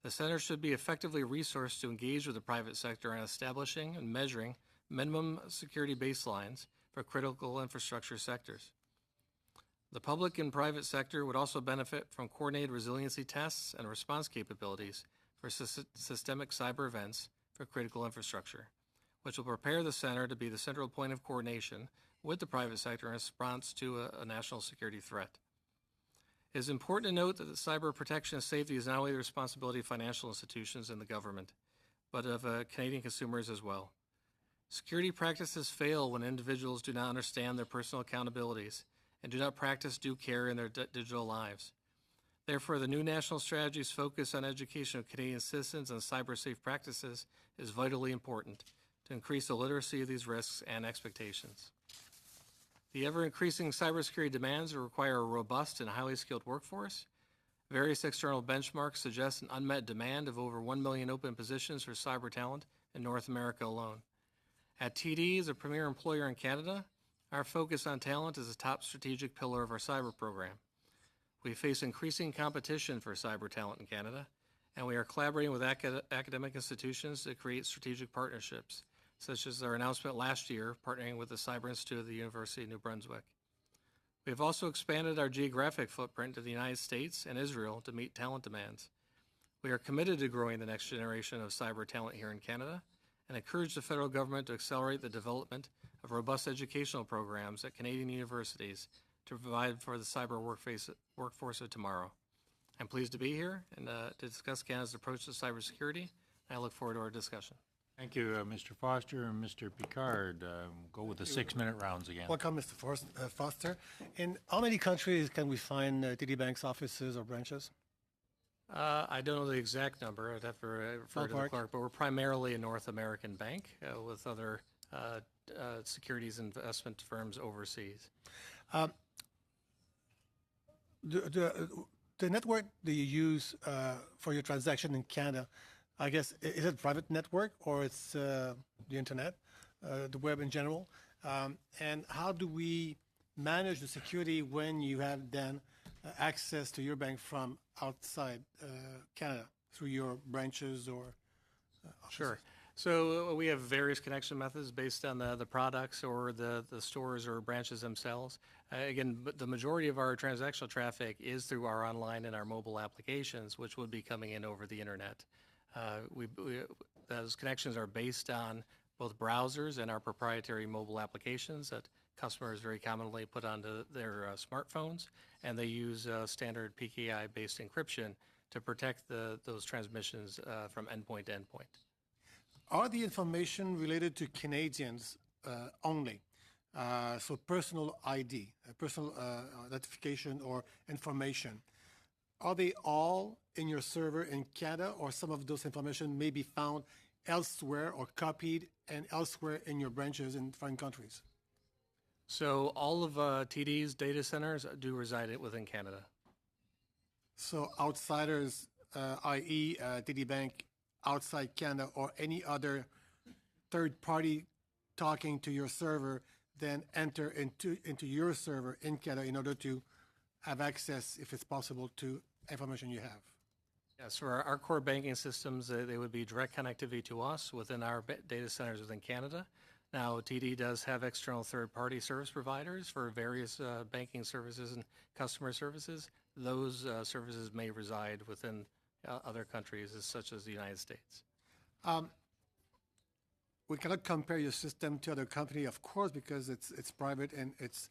The Center should be effectively resourced to engage with the private sector on establishing and measuring minimum security baselines for critical infrastructure sectors. The public and private sector would also benefit from coordinated resiliency tests and response capabilities for systemic cyber events for critical infrastructure, which will prepare the Center to be the central point of coordination with the private sector in response to a national security threat. It is important to note that the cyber protection and safety is not only the responsibility of financial institutions and the government, but of Canadian consumers as well. Security practices fail when individuals do not understand their personal accountabilities and do not practice due care in their digital lives. Therefore, the new national strategy's focus on education of Canadian citizens on cyber-safe practices is vitally important to increase the literacy of these risks and expectations. The ever-increasing cybersecurity demands require a robust and highly skilled workforce. Various external benchmarks suggest an unmet demand of over 1 million open positions for cyber talent in North America alone. At TD, as a premier employer in Canada, our focus on talent is a top strategic pillar of our cyber program. We face increasing competition for cyber talent in Canada, and we are collaborating with academic institutions to create strategic partnerships, such as our announcement last year partnering with the Cyber Institute of the University of New Brunswick. We have also expanded our geographic footprint to the United States and Israel to meet talent demands. We are committed to growing the next generation of cyber talent here in Canada and encourage the federal government to accelerate the development of robust educational programs at Canadian universities to provide for the cyber workforce of tomorrow. I'm pleased to be here and to discuss Canada's approach to cybersecurity. I look forward to our discussion. Thank you, Mr. Foster and Mr. Picard. Go with the 6-minute rounds again. Welcome, Mr. Foster. In how many countries can we find TD Bank's offices or branches? I don't know the exact number. I'd have to refer to the clerk, but we're primarily a North American bank with other securities investment firms overseas. The network that you use for your transaction in Canada, I guess, is it a private network or it's the internet, the web in general? And how do we manage the security when you have then access to your bank from outside Canada through your branches or offices? Sure. So we have various connection methods based on the products or the stores or branches themselves. Again, but the majority of our transactional traffic is through our online and our mobile applications, which would be coming in over the internet. Those connections are based on both browsers and our proprietary mobile applications that customers very commonly put onto their smartphones, and they use standard PKI-based encryption to protect those transmissions from endpoint to endpoint. Are the information related to Canadians only? So personal ID, personal identification or information, are they all in your server in Canada, or some of those information may be found elsewhere or copied and elsewhere in your branches in foreign countries? So all of TD's data centers do reside within Canada. So outsiders, i.e. TD Bank, outside Canada or any other third party talking to your server, then enter into your server in Canada in order to have access, if it's possible, to information you have. Yes, for our core banking systems, they would be direct connectivity to us within our data centers within Canada. Now, TD does have external third-party service providers for various banking services and customer services. Those services may reside within other countries, such as the United States. We cannot compare your system to other company, of course, because it's private and it's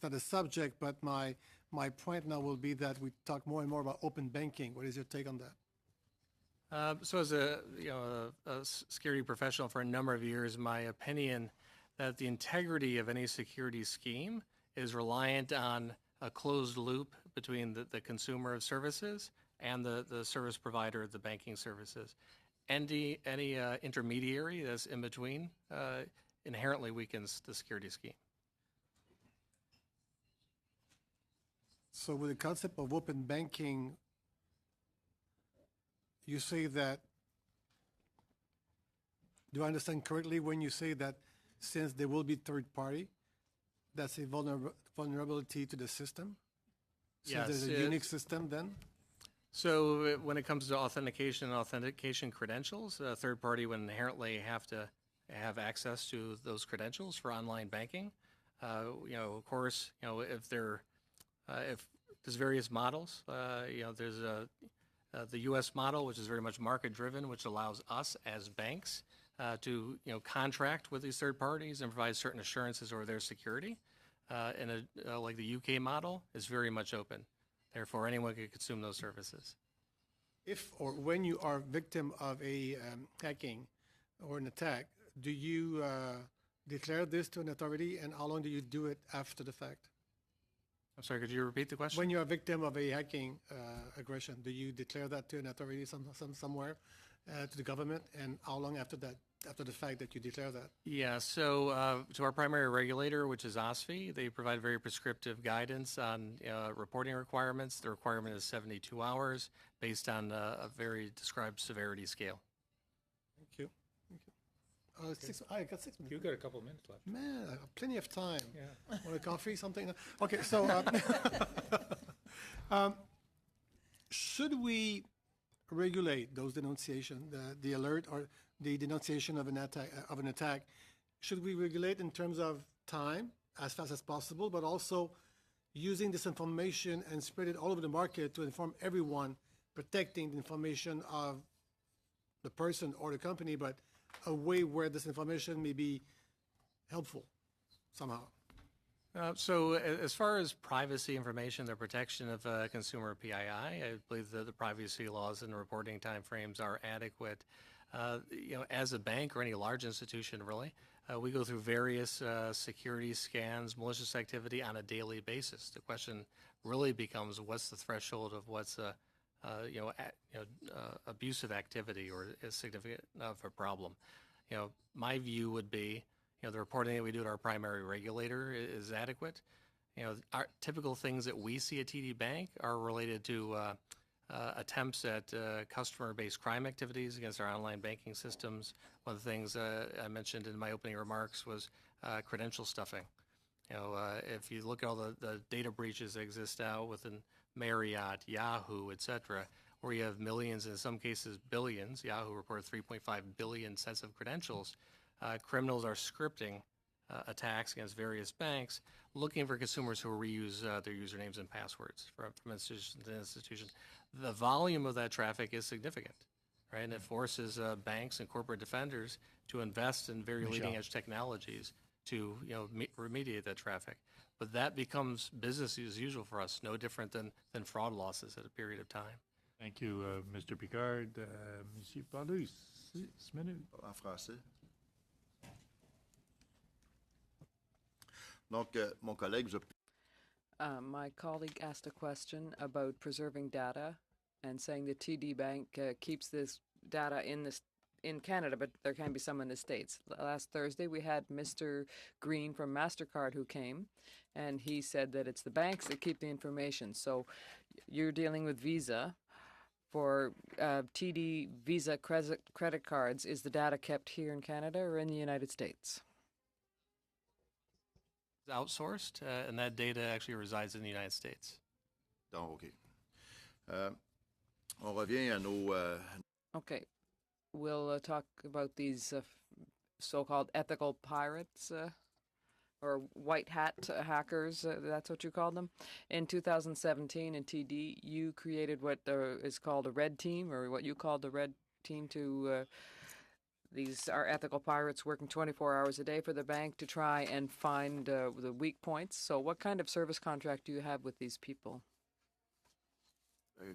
not a subject. But my point now will be that we talk more and more about open banking. What is your take on that? So, as a security professional for a number of years, my opinion that the integrity of any security scheme is reliant on a closed loop between the consumer of services and the service provider of the banking services. Any intermediary that's in between inherently weakens the security scheme. So with the concept of open banking, you say that, do I understand correctly when you say that since there will be third party, that's a vulnerability to the system? So Yes, there's a unique system then? So when it comes to authentication and authentication credentials, a third party would inherently have to have access to those credentials for online banking. Of course, if there's various models, there's the U.S. model, which is very much market driven, which allows us as banks to contract with these third parties and provide certain assurances over their security. And like the UK model is very much open. Therefore, anyone can consume those services. If or when you are victim of a hacking or an attack, do you declare this to an authority, and how long do you do it after the fact? I'm sorry, could you repeat the question? When you're a victim of a hacking aggression, do you declare that to an authority somewhere, to the government, and how long after that, after the fact that you declare that? Yeah, so to our primary regulator, which is OSFI, they provide very prescriptive guidance on reporting requirements. The requirement is 72 hours based on a very described severity scale. Thank you. I got 6 minutes. You've got a couple of minutes left. Man, I have plenty of time. Yeah. Want a coffee, something? Okay, so should we regulate those denunciation, the alert or the denunciation of an attack? Should we regulate in terms of time, as fast as possible, but also using this information and spread it all over the market to inform everyone, protecting the information of the person or the company, but a way where this information may be helpful somehow? So as far as privacy information, the protection of consumer PII, I believe that the privacy laws and reporting timeframes are adequate. As a bank or any large institution, really, we go through various security scans, malicious activity on a daily basis. The question really becomes, what's the threshold of what's abusive activity or is significant of a problem? My view would be, the reporting that we do to our primary regulator is adequate. Our typical things that we see at TD Bank are related to attempts at customer-based crime activities against our online banking systems. One of the things I mentioned in my opening remarks was credential stuffing. If you look at all the data breaches that exist now within Marriott, Yahoo, et cetera, where you have millions, in some cases billions, Yahoo reported 3.5 billion sets of credentials, criminals are scripting attacks against various banks, looking for consumers who reuse their usernames and passwords from institution to institution. The volume of that traffic is significant, right? And it forces banks and corporate defenders to invest in very leading-edge technologies to remediate that traffic. But that becomes business as usual for us, no different than fraud losses at a period of time. Thank you, Mr. Picard. Monsieur Paulus, 6 minutes. En français. Donc, mon collègue vous a My colleague asked a question about preserving data and saying that TD Bank keeps this data in Canada, but there can be some in the States. Last Thursday, we had Mr. Green from MasterCard who came, and he said that it's the banks that keep the information. So you're dealing with Visa. For TD Visa credit cards, is the data kept here in Canada or in the United States? It's outsourced, and that data actually resides in the United States. Donc, OK. On revient à nos... Okay. We'll talk about these so-called ethical pirates or white hat hackers, that's what you call them. In 2017 in TD, you created what is called a red team, or what you called the red team to... These are ethical pirates working 24 hours a day for the bank to try and find the weak points. So what kind of service contract do you have with these people?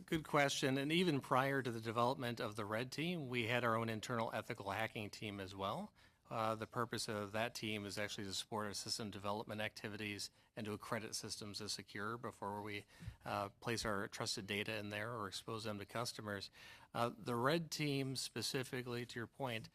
Good question. And even prior to the development of the Red Team, we had our own internal ethical hacking team as well. The purpose of that team is actually to support our system development activities and to accredit systems as secure before we place our trusted data in there or expose them to customers. The Red Team, specifically to your point,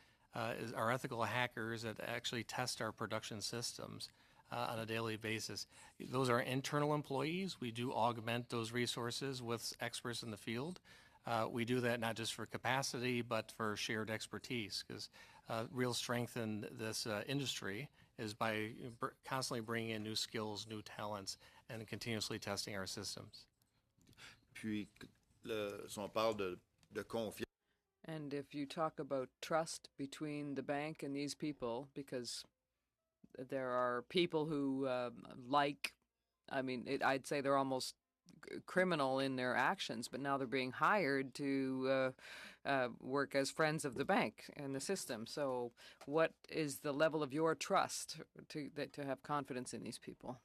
is our ethical hackers that actually test our production systems on a daily basis. Those are internal employees. We do augment those resources with experts in the field. We do that not just for capacity, but for shared expertise, because real strength in this industry is by constantly bringing in new skills, new talents, and continuously testing our systems. Puis, si on parle de confiance. And if you talk about trust between the bank and these people, because there are people who I'd say they're almost criminal in their actions, but now they're being hired to work as friends of the bank and the system. So, what is the level of your trust to have confidence in these people?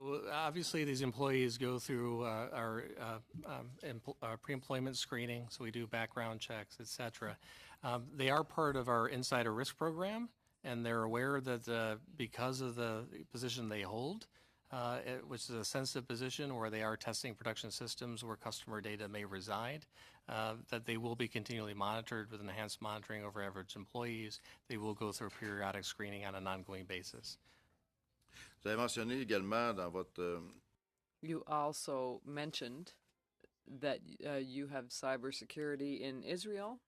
Well, obviously, these employees go through our pre-employment screening, so we do background checks, et cetera. They are part of our insider risk program, and they're aware that because of the position they hold, which is a sensitive position where they are testing production systems where customer data may reside, that they will be continually monitored with enhanced monitoring over average employees. They will go through periodic screening on an ongoing basis. Vous avez mentionné également dans votre You also mentioned that you have cybersecurity in Israel.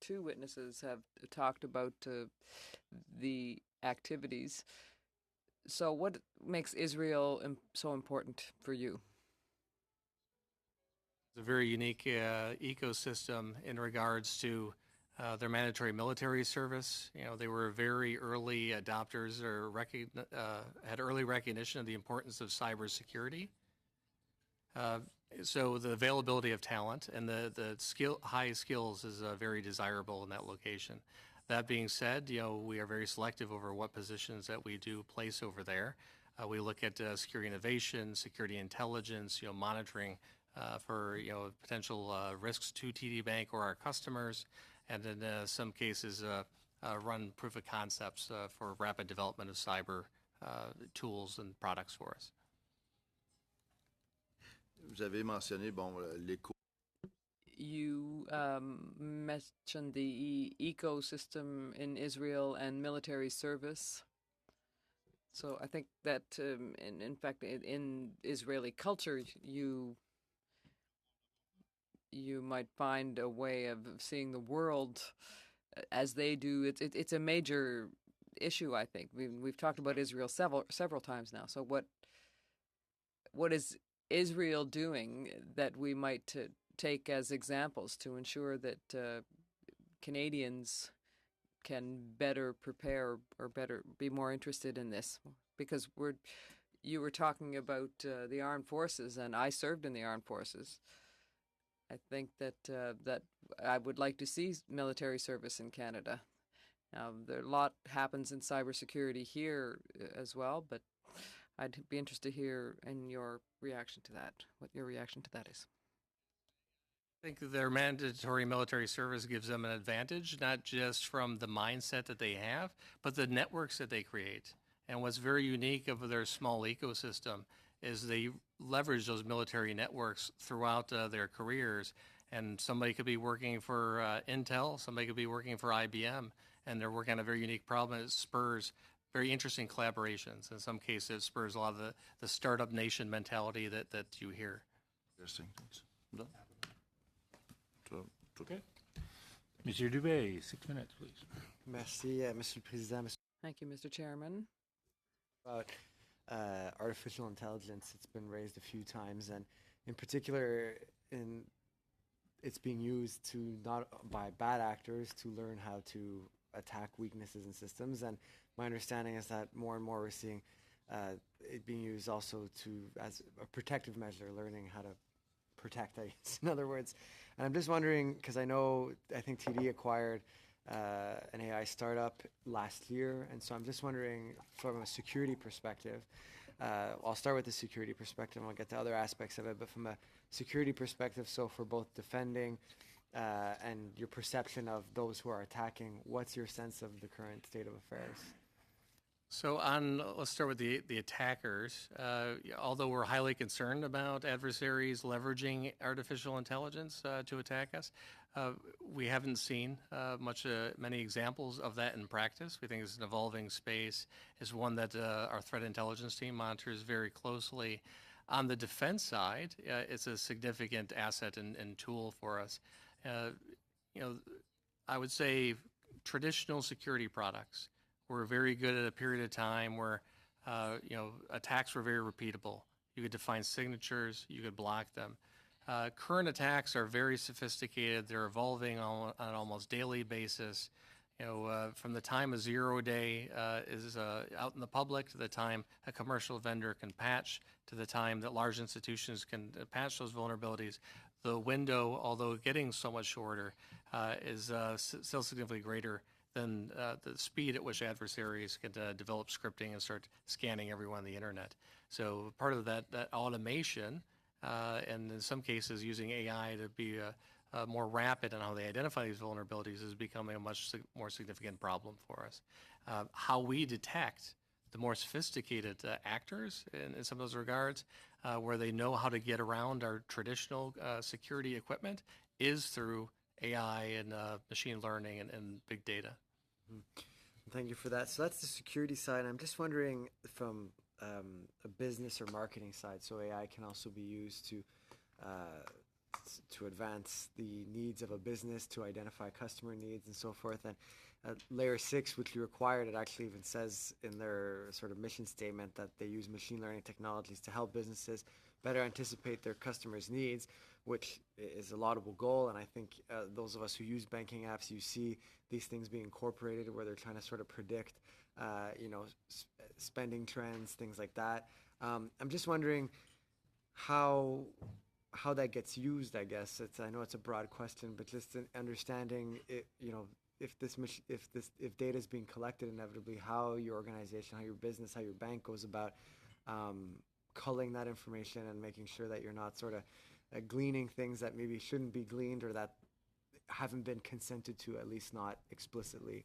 Two witnesses have talked about the activities. So, what makes Israel so important for you? It's a very unique ecosystem in regards to their mandatory military service. You know, they were very early adopters or had early recognition of the importance of cybersecurity. So the availability of talent and the high skills is very desirable in that location. That being said, you know, we are very selective over what positions that we do place over there. We look at security innovation, security intelligence, you know, monitoring for, you know, potential risks to TD Bank or our customers, and in some cases run proof of concepts for rapid development of cyber tools and products for us. Vous avez mentionné, bon, l'éco. You mentioned the ecosystem in Israel and military service. So I think that, in fact, in Israeli culture, you might find a way of seeing the world as they do. It's a major issue, I think. We've talked about Israel several times now. So what is Israel doing that we might take as examples to ensure that Canadians can better prepare or better be more interested in this? Because you were talking about the armed forces, and I served in the armed forces. I think that that I would like to see military service in Canada. Now, a lot happens in cybersecurity here as well, but I'd be interested to hear in your reaction to that, what your reaction to that is. I think that their mandatory military service gives them an advantage, not just from the mindset that they have, but the networks that they create. And what's very unique of their small ecosystem is they leverage those military networks throughout their careers. And somebody could be working for Intel, somebody could be working for IBM, and they're working on a very unique problem. It spurs very interesting collaborations. In some cases, it spurs a lot of the startup nation mentality that you hear. Interesting. Thanks. No? Okay. Monsieur Dubé, 6 minutes, please. Merci, Monsieur le Président. Thank you, Mr. Chairman. About artificial intelligence, it's been raised a few times, and in particular, it's being used not by bad actors to learn how to attack weaknesses in systems. And my understanding is that more and more we're seeing it being used also as a protective measure, learning how to protect, I guess, in other words. And I'm just wondering, because I think TD acquired an AI startup last year, and so I'm just wondering from a security perspective, I'll start with the security perspective and I'll get to other aspects of it, but from a security perspective, so for both defending and your perception of those who are attacking, what's your sense of the current state of affairs? So let's start with the attackers. Although we're highly concerned about adversaries leveraging artificial intelligence to attack us, we haven't seen many examples of that in practice. We think it's an evolving space. It's one that our threat intelligence team monitors very closely. On the defense side, it's a significant asset and tool for us. I would say traditional security products were very good at a period of time where, attacks were very repeatable. You could define signatures, you could block them. Current attacks are very sophisticated. They're evolving on an almost daily basis. from the time a 0-day is out in the public to the time a commercial vendor can patch to the time that large institutions can patch those vulnerabilities, the window, although getting so much shorter, is still significantly greater than the speed at which adversaries could develop scripting and start scanning everyone on the internet. So part of that automation, and in some cases using AI to be more rapid in how they identify these vulnerabilities, is becoming a much more significant problem for us. How we detect the more sophisticated actors in some of those regards, where they know how to get around our traditional security equipment, is through AI and machine learning and big data. Thank you for that. So that's the security side. I'm just wondering from a business or marketing side, so AI can also be used to advance the needs of a business, to identify customer needs and so forth. And Layer 6, which you required, it actually even says in their sort of mission statement that they use machine learning technologies to help businesses better anticipate their customers' needs, which is a laudable goal. And I think those of us who use banking apps, you see these things being incorporated where they're trying to sort of predict, spending trends, things like that. I'm just wondering how that gets used. I guess I know it's a broad question, but just understanding it, if data is being collected inevitably, how your organization, how your business, how your bank goes about culling that information and making sure that you're not sort of gleaning things that maybe shouldn't be gleaned or that haven't been consented to, at least not explicitly.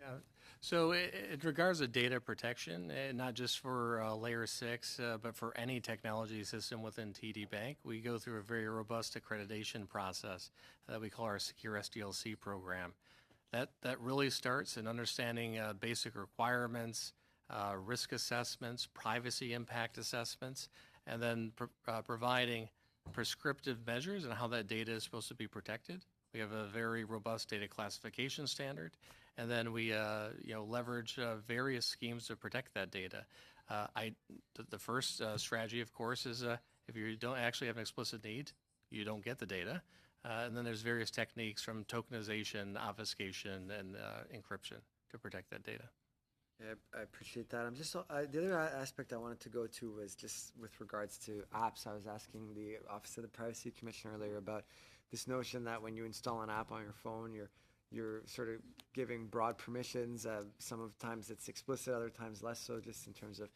Yeah. So it regards to data protection, not just for Layer 6, but for any technology system within TD Bank. We go through a very robust accreditation process that we call our Secure SDLC program. That really starts in understanding basic requirements, risk assessments, privacy impact assessments, and then providing prescriptive measures and how that data is supposed to be protected. We have a very robust data classification standard, and then we leverage various schemes to protect that data. The first strategy, of course, is if you don't actually have an explicit need, you don't get the data. And then there's various techniques from tokenization, obfuscation, and encryption to protect that data. Yeah, I appreciate that. I'm just the other aspect I wanted to go to was just with regards to apps. I was asking the Office of the Privacy Commissioner earlier about this notion that when you install an app on your phone, you're sort of giving broad permissions. Sometimes it's explicit, other times less so, just in terms of,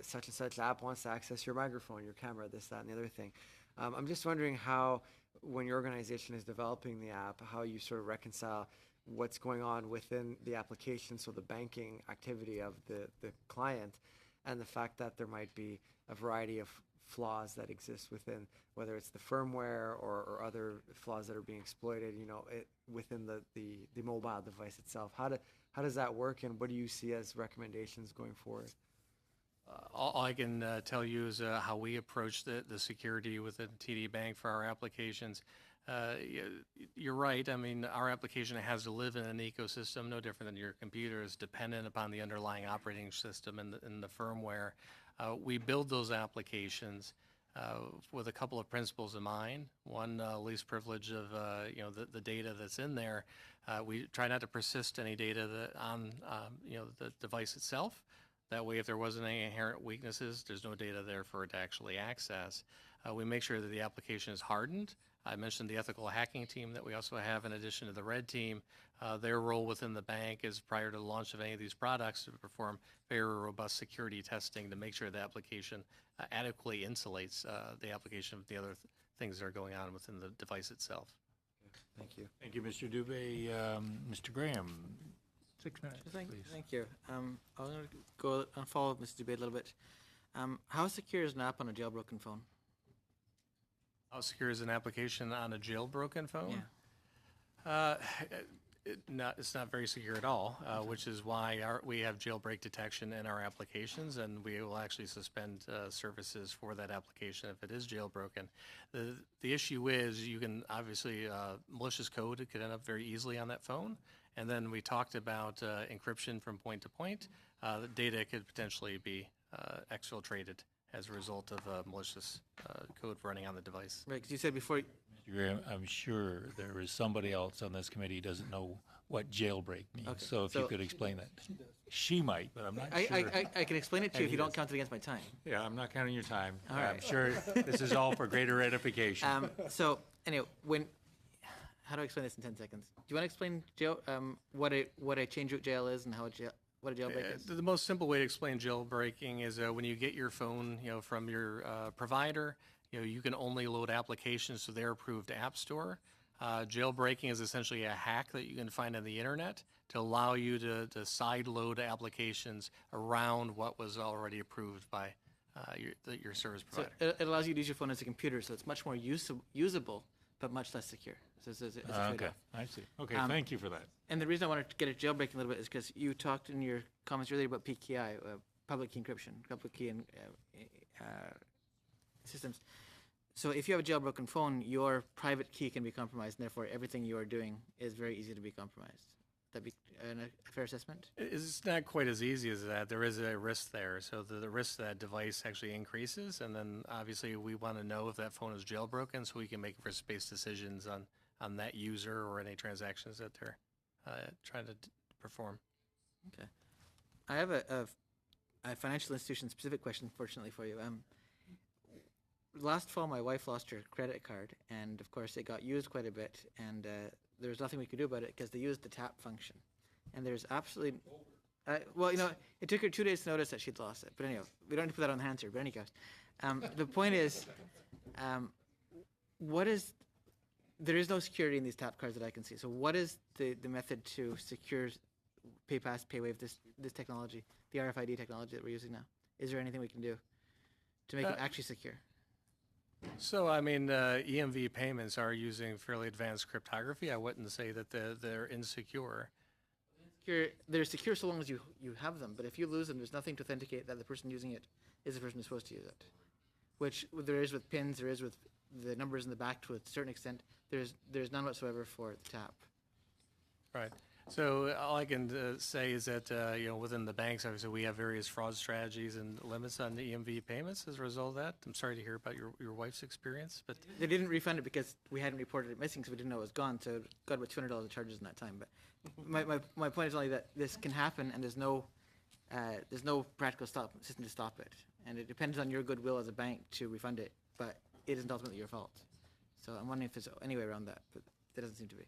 such and such app wants to access your microphone, your camera, this, that, and the other thing. I'm just wondering how, when your organization is developing the app, how you sort of reconcile what's going on within the application, so the banking activity of the client, and the fact that there might be a variety of flaws that exist within, whether it's the firmware or other flaws that are being exploited, within the mobile device itself. How does that work, and what do you see as recommendations going forward? All I can tell you is how we approach the security within TD Bank for our applications. You're right. I mean, our application has to live in an ecosystem, no different than your computer is dependent upon the underlying operating system and the firmware. We build those applications with a couple of principles in mind. One, least privilege of the data that's in there. We try not to persist any data on the device itself. That way, if there wasn't any inherent weaknesses, there's no data there for it to actually access. We make sure that the application is hardened. I mentioned the ethical hacking team that we also have in addition to the red team. Their role within the bank is, prior to the launch of any of these products, to perform very robust security testing to make sure the application adequately insulates the application from the other things that are going on within the device itself. Thank you. Thank you, Mr. Dubé. Mr. Graham, 6 minutes, please. Thank you. I'm going to go and follow up Mr. Dubé a little bit. How secure is an app on a jailbroken phone? How secure is an application on a jailbroken phone? Yeah. It's not very secure at all, which is why we have jailbreak detection in our applications, and we will actually suspend services for that application if it is jailbroken. The issue is you can obviously, malicious code could end up very easily on that phone. And then we talked about encryption from point to point. The data could potentially be exfiltrated as a result of malicious code running on the device. Right, because you said before... Mr. I'm sure there is somebody else on this committee who doesn't know what jailbreak means. Okay, So if you so- could explain that. She might, but I'm not I, sure. I can explain it to you if he you don't does. count it against my time. Yeah, I'm not counting your time. All I'm right. sure this is all for greater edification. So anyway, how do I explain this in 10 seconds? Do you want to explain what a change route jail is and what a jailbreak is? The most simple way to explain jailbreaking is when you get your phone, from your provider, you can only load applications to their approved app store. Jailbreaking is essentially a hack that you can find on the internet to allow you to side load applications around what was already approved by your service So provider. it allows you to use your phone as a computer, so it's much more usable, but much less secure. So it's a Okay, trade-off. I see. Okay, Um, thank you for that. And the reason I wanted to get at jailbreaking a little bit is because you talked in your comments earlier about PKI, public key encryption, public key and systems. So if you have a jailbroken phone, your private key can be compromised, and therefore everything you are doing is very easy to be compromised. That be a fair assessment? It's not quite as easy as that. There is a risk there. So the risk that device actually increases, and then obviously we want to know if that phone is jailbroken so we can make risk-based decisions on that user or any transactions that they're trying to perform. Okay. I have a financial institution specific question, fortunately for you. Last fall, my wife lost her credit card, and of course, it got used quite a bit, and there was nothing we could do about it because they used the tap function. And there's absolutely, well, it took her 2 days to notice that she'd lost it. But anyhow, we don't need to put that on the answer. But anyhow, the point is, there is no security in these tap cards that I can see. So what is the method to secure pay pass, pay wave, this technology, the RFID technology that we're using now? Is there anything we can do to make it actually secure? So, I mean, EMV payments are using fairly advanced cryptography. I wouldn't say that they're insecure. They're secure so long as you have them, but if you lose them, there's nothing to authenticate that the person using it is the person who's supposed to use it. Which there is with pins, there is with the numbers in the back to a certain extent. There's none whatsoever for the tap. Right. So all I can say is that, within the banks, obviously, we have various fraud strategies and limits on the EMV payments as a result of that. I'm sorry to hear about your wife's experience, but They didn't refund it because we hadn't reported it missing, so we didn't know it was gone. So it got about $200 of charges in that time. But my point is only that this can happen, and there's no practical system to stop it. And it depends on your goodwill as a bank to refund it, but it isn't ultimately your fault. So I'm wondering if there's any way around that, but there doesn't seem to be.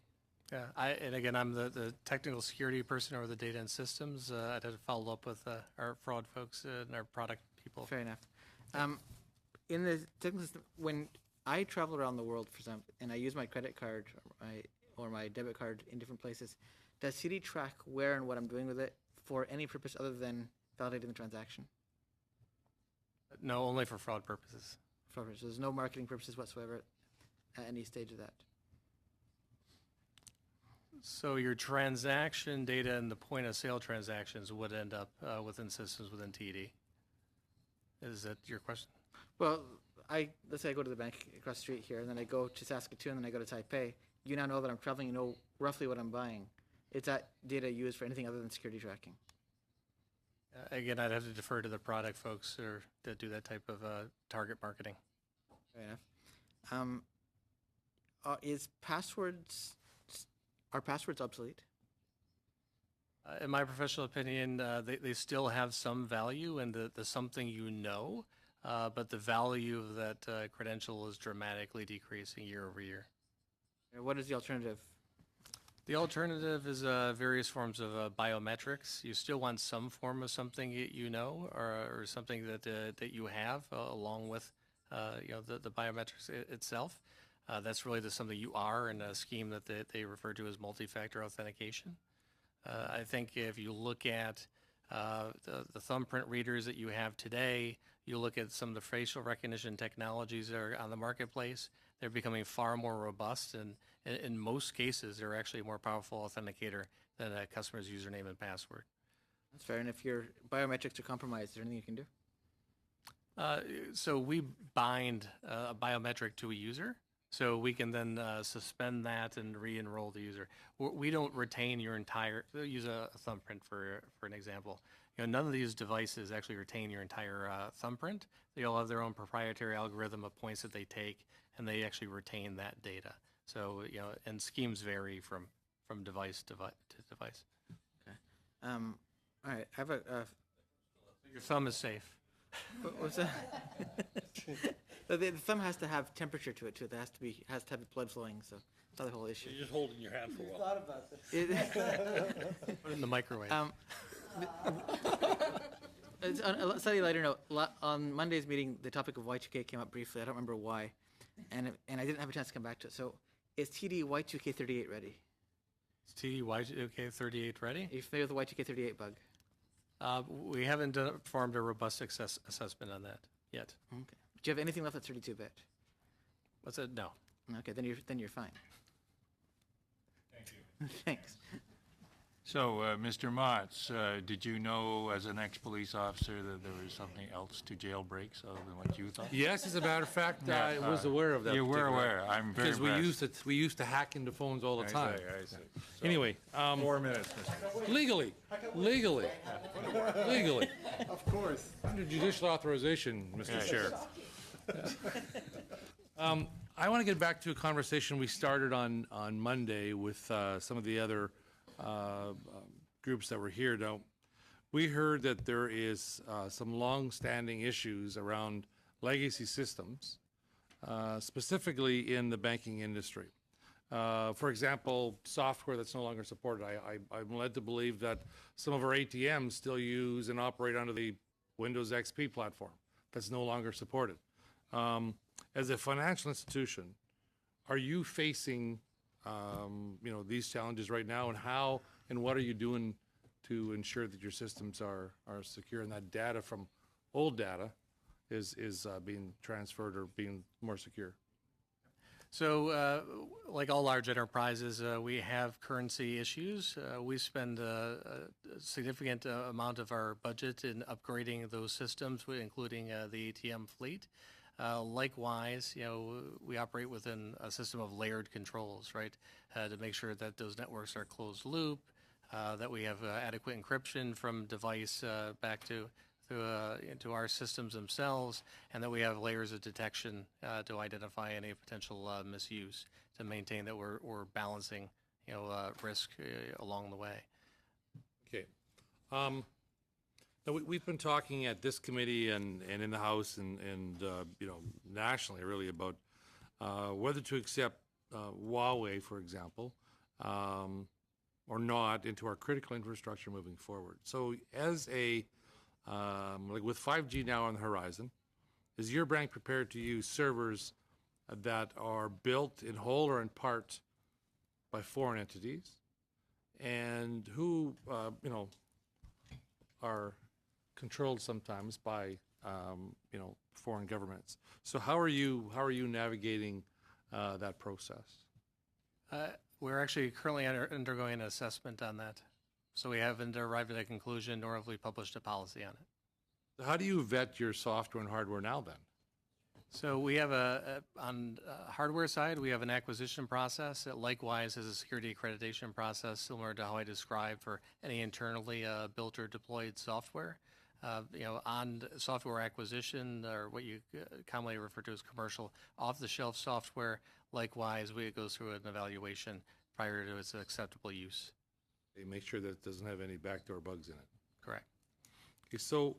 yeah, and again, I'm the technical security person over the data and systems. I'd have to follow up with our fraud folks and our product people. Fair enough. In the technical system, when I travel around the world, for example, and I use my credit card or my debit card in different places, does CD track where and what I'm doing with it for any purpose other than validating the transaction? No, only for fraud purposes. So there's no marketing purposes whatsoever at any stage of that. So your transaction data and the point of sale transactions would end up within systems within TD. Is that your question? Well, let's say I go to the bank across the street here, and then I go to Saskatoon, and then I go to Taipei. You now know that I'm traveling. You know roughly what I'm buying. Is that data used for anything other than security tracking? Again, I'd have to defer to the product folks or that do that type of target marketing. Fair enough. Are passwords obsolete? In my professional opinion, they still have some value and the something but the value of that credential is dramatically decreasing year over year. What is the alternative? The alternative is various forms of biometrics. You still want some form of something or something that you have along with the biometrics itself. That's really something you are in a scheme that they refer to as multi-factor authentication. I think if you look at the thumbprint readers that you have today, you look at some of the facial recognition technologies that are on the marketplace, they're becoming far more robust, and in most cases, they're actually a more powerful authenticator than a customer's username and password. That's fair. And if your biometrics are compromised, is there anything you can do? So we bind a biometric to a user, so we can then suspend that and re-enroll the user. We don't retain your entire. Use a thumbprint for an example. none of these devices actually retain your entire thumbprint. They all have their own proprietary algorithm of points that they take, and they actually retain that data. So, and schemes vary from device to device. Okay. All right. I have Your thumb is safe. what's that? The thumb has to have temperature to it too. It has to have blood flowing. So that's the whole issue. You're just holding your hand for a while. Put it in the microwave. It's on a slightly lighter note. On Monday's meeting, the topic of Y2K came up briefly. I don't remember why, and I didn't have a chance to come back to it. So, is TD Y2K38 ready? Is TD Y2K38 ready? Are you familiar with the Y2K38 bug? We haven't performed a robust assessment on that yet. Okay. Do you have anything left that's 32-bit? What's it? No. Okay, then you're fine. Thank you. Thanks. So, Mr. Motz, did you know as an ex-police officer that there was something else to jailbreaks other than what you thought? Yes, as a matter of fact, Yeah, I was aware of that. You were particular- aware. I'm very Because impressed. we used to hack into phones all the time. I see. So, Anyway, 4 minutes, Mr. legally, Of course. under judicial authorization, Mr. Yeah, Chair. I want to get back to a conversation we started on Monday with some of the other groups that were here. Now, we heard that there is some long-standing issues around legacy systems, specifically in the banking industry. For example, software that's no longer supported. I'm led to believe that some of our ATMs still use and operate under the Windows XP platform that's no longer supported. As a financial institution, are you facing these challenges right now, and how and what are you doing to ensure that your systems are secure and that data from old data is being transferred or being more secure? So, like all large enterprises, we have currency issues. We spend a significant amount of our budget in upgrading those systems, including the ATM fleet. Likewise, we operate within a system of layered controls, right, to make sure that those networks are closed loop, that we have adequate encryption from device back to our systems themselves, and that we have layers of detection to identify any potential misuse, to maintain that we're balancing, risk along the way. Okay. Now we've been talking at this committee and in the House and nationally really about whether to accept Huawei, for example, or not into our critical infrastructure moving forward. So as a like with 5G now on the horizon, is your bank prepared to use servers that are built in whole or in part by foreign entities, and who are controlled sometimes by foreign governments? So how are you navigating that process? We're actually currently undergoing an assessment on that. So we haven't arrived at a conclusion, nor have we published a policy on it. How do you vet your software and hardware now then? So we have on hardware side, we have an acquisition process that likewise has a security accreditation process similar to how I described for any internally built or deployed software. On software acquisition, or what you commonly refer to as commercial off-the-shelf software, likewise, it goes through an evaluation prior to its acceptable use. They make sure that it doesn't have any backdoor bugs in it. Correct. Okay, so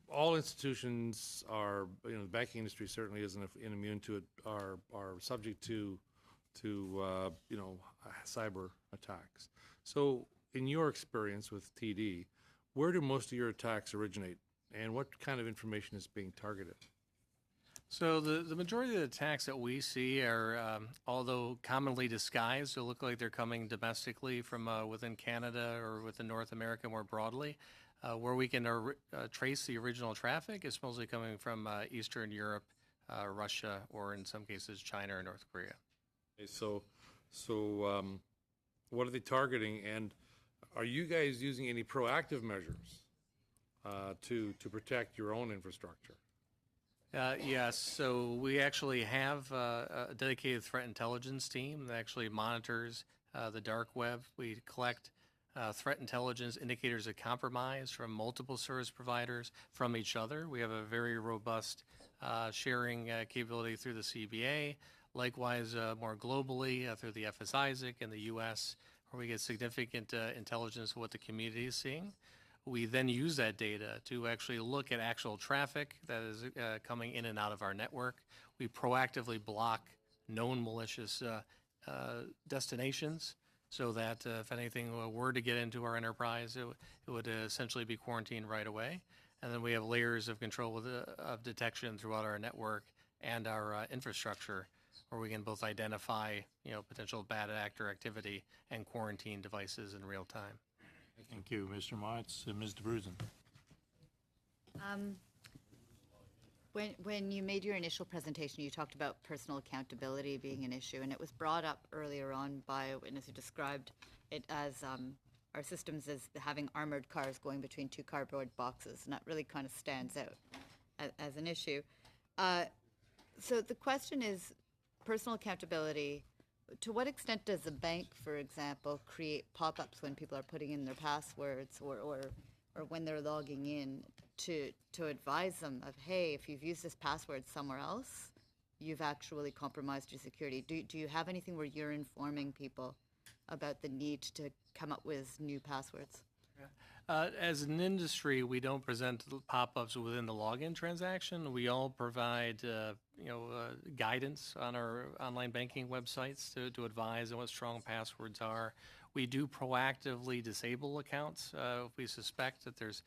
all institutions are, the banking industry certainly isn't immune to it, are subject to cyber attacks. So in your experience with TD, where do most of your attacks originate, and what kind of information is being targeted? So the majority of the attacks that we see are, although commonly disguised, they look like they're coming domestically from within Canada or within North America more broadly. Where we can trace the original traffic is mostly coming from Eastern Europe, Russia, or in some cases China or North Korea. Okay, so what are they targeting, and are you guys using any proactive measures to protect your own infrastructure? Yes, so we actually have a dedicated threat intelligence team that actually monitors the dark web. We collect threat intelligence indicators of compromise from multiple service providers, from each other. We have a very robust sharing capability through the CBA. Likewise, more globally through the FS-ISAC in the U.S., where we get significant intelligence of what the community is seeing. We then use that data to actually look at actual traffic that is coming in and out of our network. We proactively block known malicious destinations so that if anything were to get into our enterprise, it would essentially be quarantined right away. And then we have layers of control of detection throughout our network and our infrastructure, where we can both identify, potential bad actor activity and quarantine devices in real time. Thank you, Mr. Motz. Ms. DeBruzen. When you made your initial presentation, you talked about personal accountability being an issue, and it was brought up earlier on by a witness who described it as our systems as having armored cars going between two cardboard boxes, and that really kind of stands out as an issue. So the question is, personal accountability, to what extent does a bank, for example, create pop-ups when people are putting in their passwords or when they're logging in to advise them of, hey, if you've used this password somewhere else, you've actually compromised your security? Do you have anything where you're informing people about the need to come up with new passwords? As an industry, we don't present pop-ups within the login transaction. We all provide, guidance on our online banking websites to advise on what strong passwords are. We do proactively disable accounts if we suspect that there's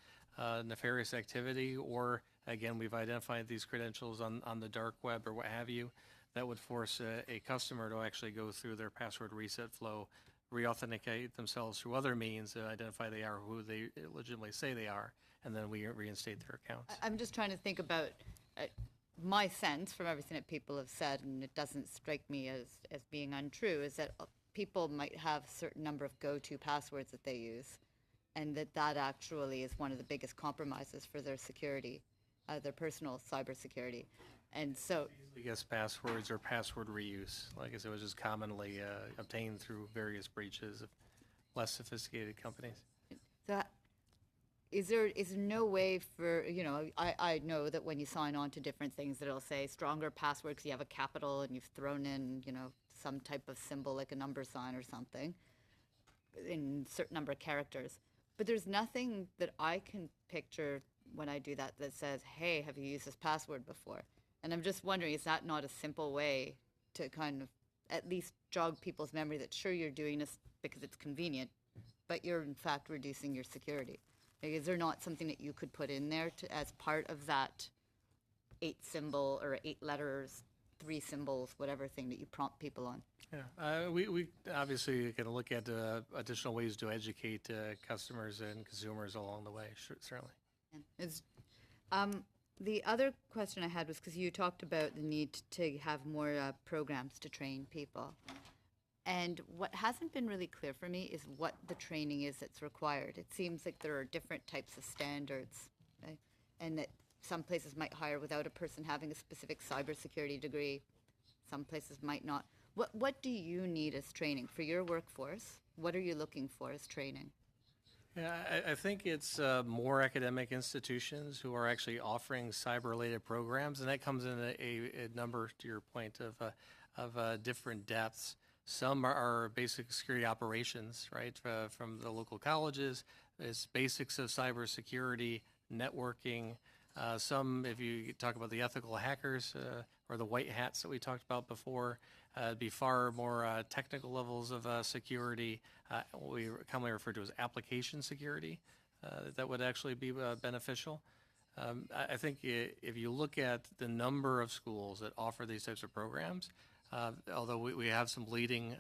nefarious activity, or again, we've identified these credentials on the dark web or what have you, that would force a customer to actually go through their password reset flow, re-authenticate themselves through other means to identify they are who they legitimately say they are, and then we reinstate their accounts. I'm just trying to think about my sense from everything that people have said, and it doesn't strike me as being untrue, is that people might have a certain number of go-to passwords that they use, and that actually is one of the biggest compromises for their security, their personal cybersecurity. And so, I guess passwords or password reuse, like I said, was just commonly obtained through various breaches of less sophisticated companies. so is there no way for, I know that when you sign on to different things, that it'll say stronger password because you have a capital and you've thrown in, some type of symbol like a number sign or something in a certain number of characters. But there's nothing that I can picture when I do that says, hey, have you used this password before? And I'm just wondering, is that not a simple way to kind of at least jog people's memory that sure, you're doing this because it's convenient, but you're in fact reducing your security? Like, is there not something that you could put in there as part of that 8 symbol or 8 letters, 3 symbols, whatever thing that you prompt people on? Yeah, we obviously can look at additional ways to educate customers and consumers along the way, certainly. The other question I had was because you talked about the need to have more programs to train people. And what hasn't been really clear for me is what the training is that's required. It seems like there are different types of standards, right? And that some places might hire without a person having a specific cybersecurity degree. Some places might not. What do you need as training for your workforce? What are you looking for as training? Yeah, I think it's more academic institutions who are actually offering cyber-related programs, and that comes in a number, to your point, of different depths. Some are basic security operations, right, from the local colleges. It's basics of cybersecurity, networking. Some, if you talk about the ethical hackers or the white hats that we talked about before, it'd be far more technical levels of security, what we commonly refer to as application security, that would actually be beneficial. I think if you look at the number of schools that offer these types of programs, although we have some leading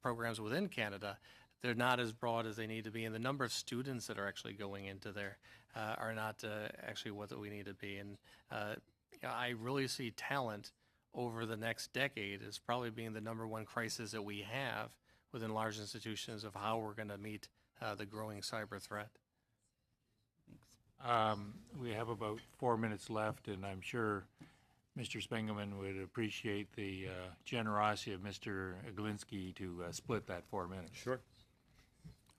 programs within Canada, they're not as broad as they need to be, and the number of students that are actually going into there are not actually what we need to be. And I really see talent over the next decade as probably being the number one crisis that we have within large institutions of how we're going to meet the growing cyber threat. We have about 4 minutes left, and I'm sure Mr. Spengeman would appreciate the generosity of Mr. Aglinski to split that 4 minutes. Sure.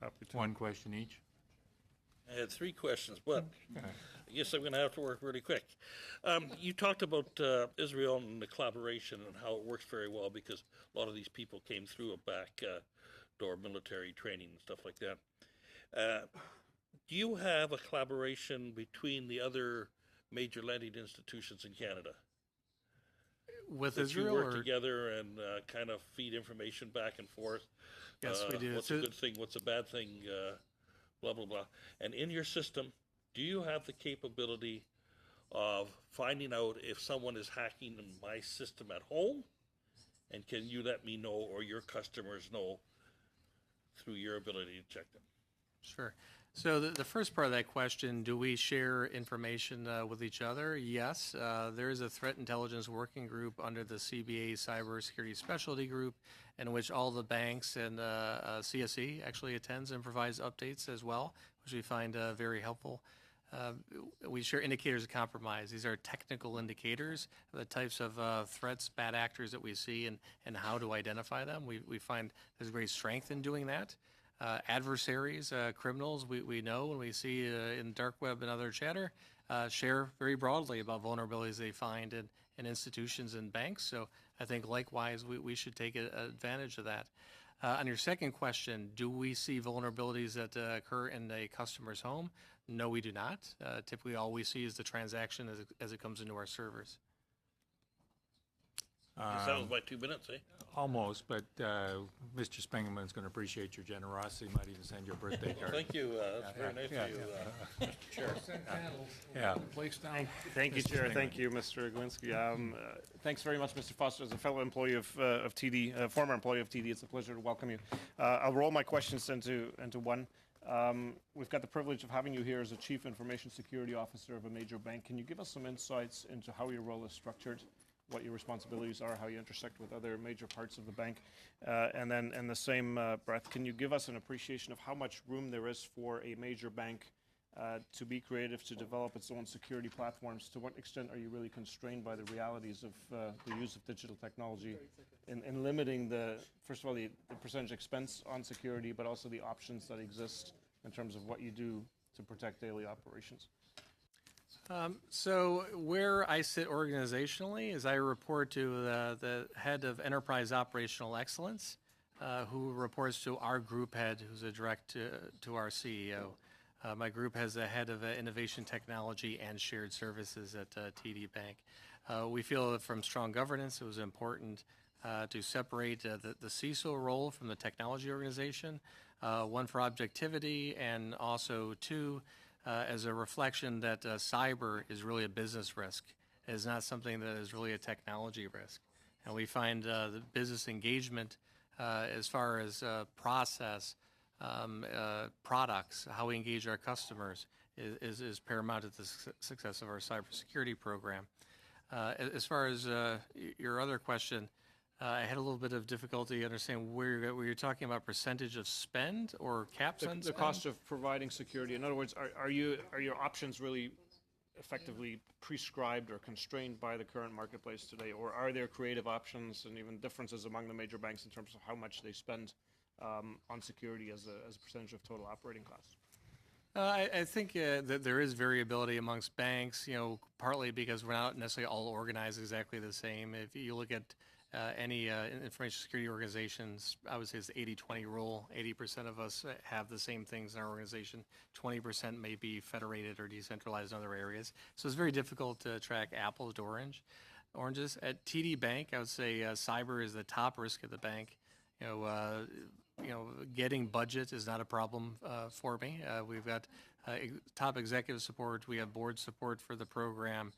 Happy to. One question each. I had three questions, but I guess I'm going to have to work really quick. You talked about Israel and the collaboration and how it works very well because a lot of these people came through a back door military training and stuff like that. Do you have a collaboration between the other major lending institutions in Canada? With That Israel, you work or together and kind of feed information back and forth? Yes, we do. What's a good thing? What's a bad thing? Blah, blah, blah. And in your system, do you have the capability of finding out if someone is hacking my system at home? And can you let me know or your customers know through your ability to check them? Sure. So the first part of that question, do we share information with each other? Yes. There is a threat intelligence working group under the CBA Cybersecurity Specialty Group in which all the banks and CSE actually attends and provides updates as well, which we find very helpful. We share indicators of compromise. These are technical indicators of the types of threats, bad actors that we see and how to identify them. We find there's great strength in doing that. Adversaries, criminals, we know when we see in dark web and other chatter, share very broadly about vulnerabilities they find in institutions and banks. So I think likewise we should take advantage of that. On your second question, do we see vulnerabilities that occur in a customer's home? No, we do not. Typically all we see is the transaction as it comes into our servers. That was my 2 minutes, eh? Almost, but Mr. Spengeman's going to appreciate your generosity. Might even send you a birthday card. Thank you. That's very nice of you, Mr. Chair. Yeah. Place down. Thank you, Chair. Thank you, Mr. Glinski. Thanks very much, Mr. Foster. As a fellow employee of TD, former employee of TD, it's a pleasure to welcome you. I'll roll my questions into one. We've got the privilege of having you here as a Chief Information Security Officer of a major bank. Can you give us some insights into how your role is structured, what your responsibilities are, how you intersect with other major parts of the bank? And then in the same breath, can you give us an appreciation of how much room there is for a major bank to be creative, to develop its own security platforms? To what extent are you really constrained by the realities of the use of digital technology in limiting first of all, the percentage expense on security, but also the options that exist in terms of what you do to protect daily operations? So where I sit organizationally is I report to the head of enterprise operational excellence, who reports to our group head, who's a direct to our CEO. My group has a head of innovation technology and shared services at TD Bank. We feel that from strong governance, it was important to separate the CISO role from the technology organization, one for objectivity, and also two, as a reflection that cyber is really a business risk. It is not something that is really a technology risk. And we find the business engagement as far as process, products, how we engage our customers is paramount to the success of our cybersecurity program. As far as your other question, I had a little bit of difficulty understanding where you're talking about percentage of spend or caps on The spend? cost of providing security. In other words, are your options really effectively prescribed or constrained by the current marketplace today, or are there creative options and even differences among the major banks in terms of how much they spend on security as a percentage of total operating costs? I think that there is variability amongst banks, partly because we're not necessarily all organized exactly the same. If you look at any information security organizations, I would say it's the 80-20 rule. 80% of us have the same things in our organization. 20% may be federated or decentralized in other areas. So it's very difficult to track apples to oranges. At TD Bank, I would say cyber is the top risk at the bank. Getting budget is not a problem for me. We've got top executive support. We have board support for the program.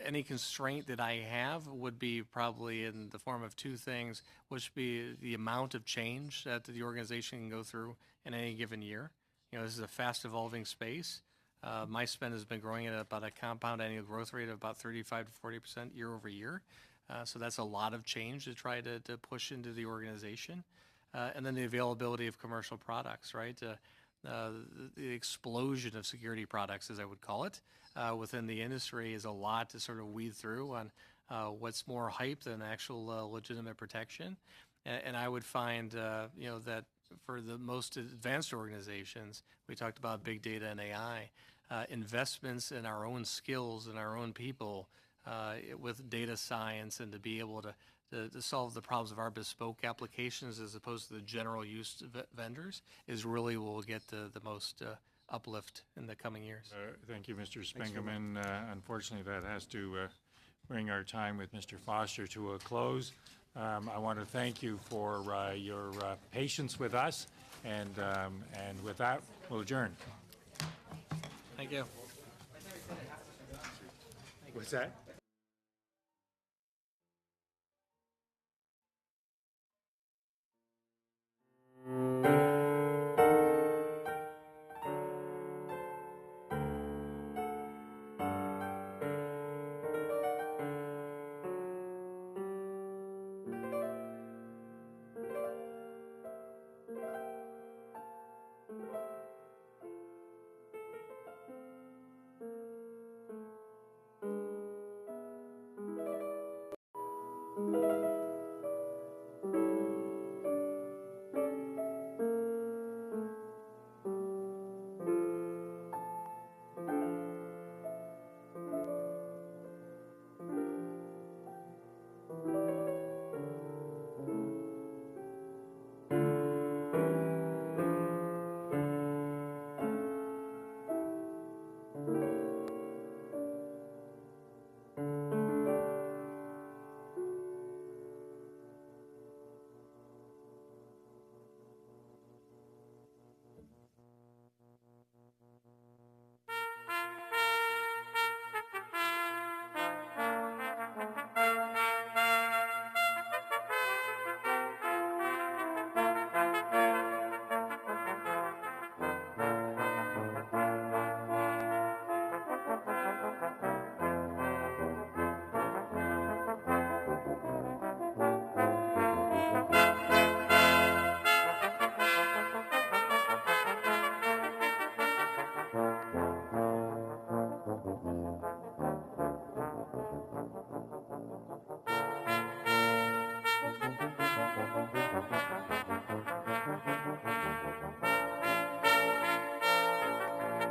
Any constraint that I have would be probably in the form of two things, which would be the amount of change that the organization can go through in any given year. This is a fast evolving space. My spend has been growing at about a compound annual growth rate of about 35 to 40% year over year. So that's a lot of change to try to push into the organization. And then the availability of commercial products, right? The explosion of security products, as I would call it, within the industry is a lot to sort of weed through on what's more hype than actual legitimate protection. And I would find, that for the most advanced organizations, we talked about big data and AI, investments in our own skills and our own people with data science, and to be able to solve the problems of our bespoke applications as opposed to the general use vendors is really will get the most uplift in the coming years. Thank you, Mr. Spiegelman. Unfortunately, that has to bring our time with Mr. Foster to a close. I want to thank you for your patience with us, and with that, we'll adjourn. Thank you. What's that?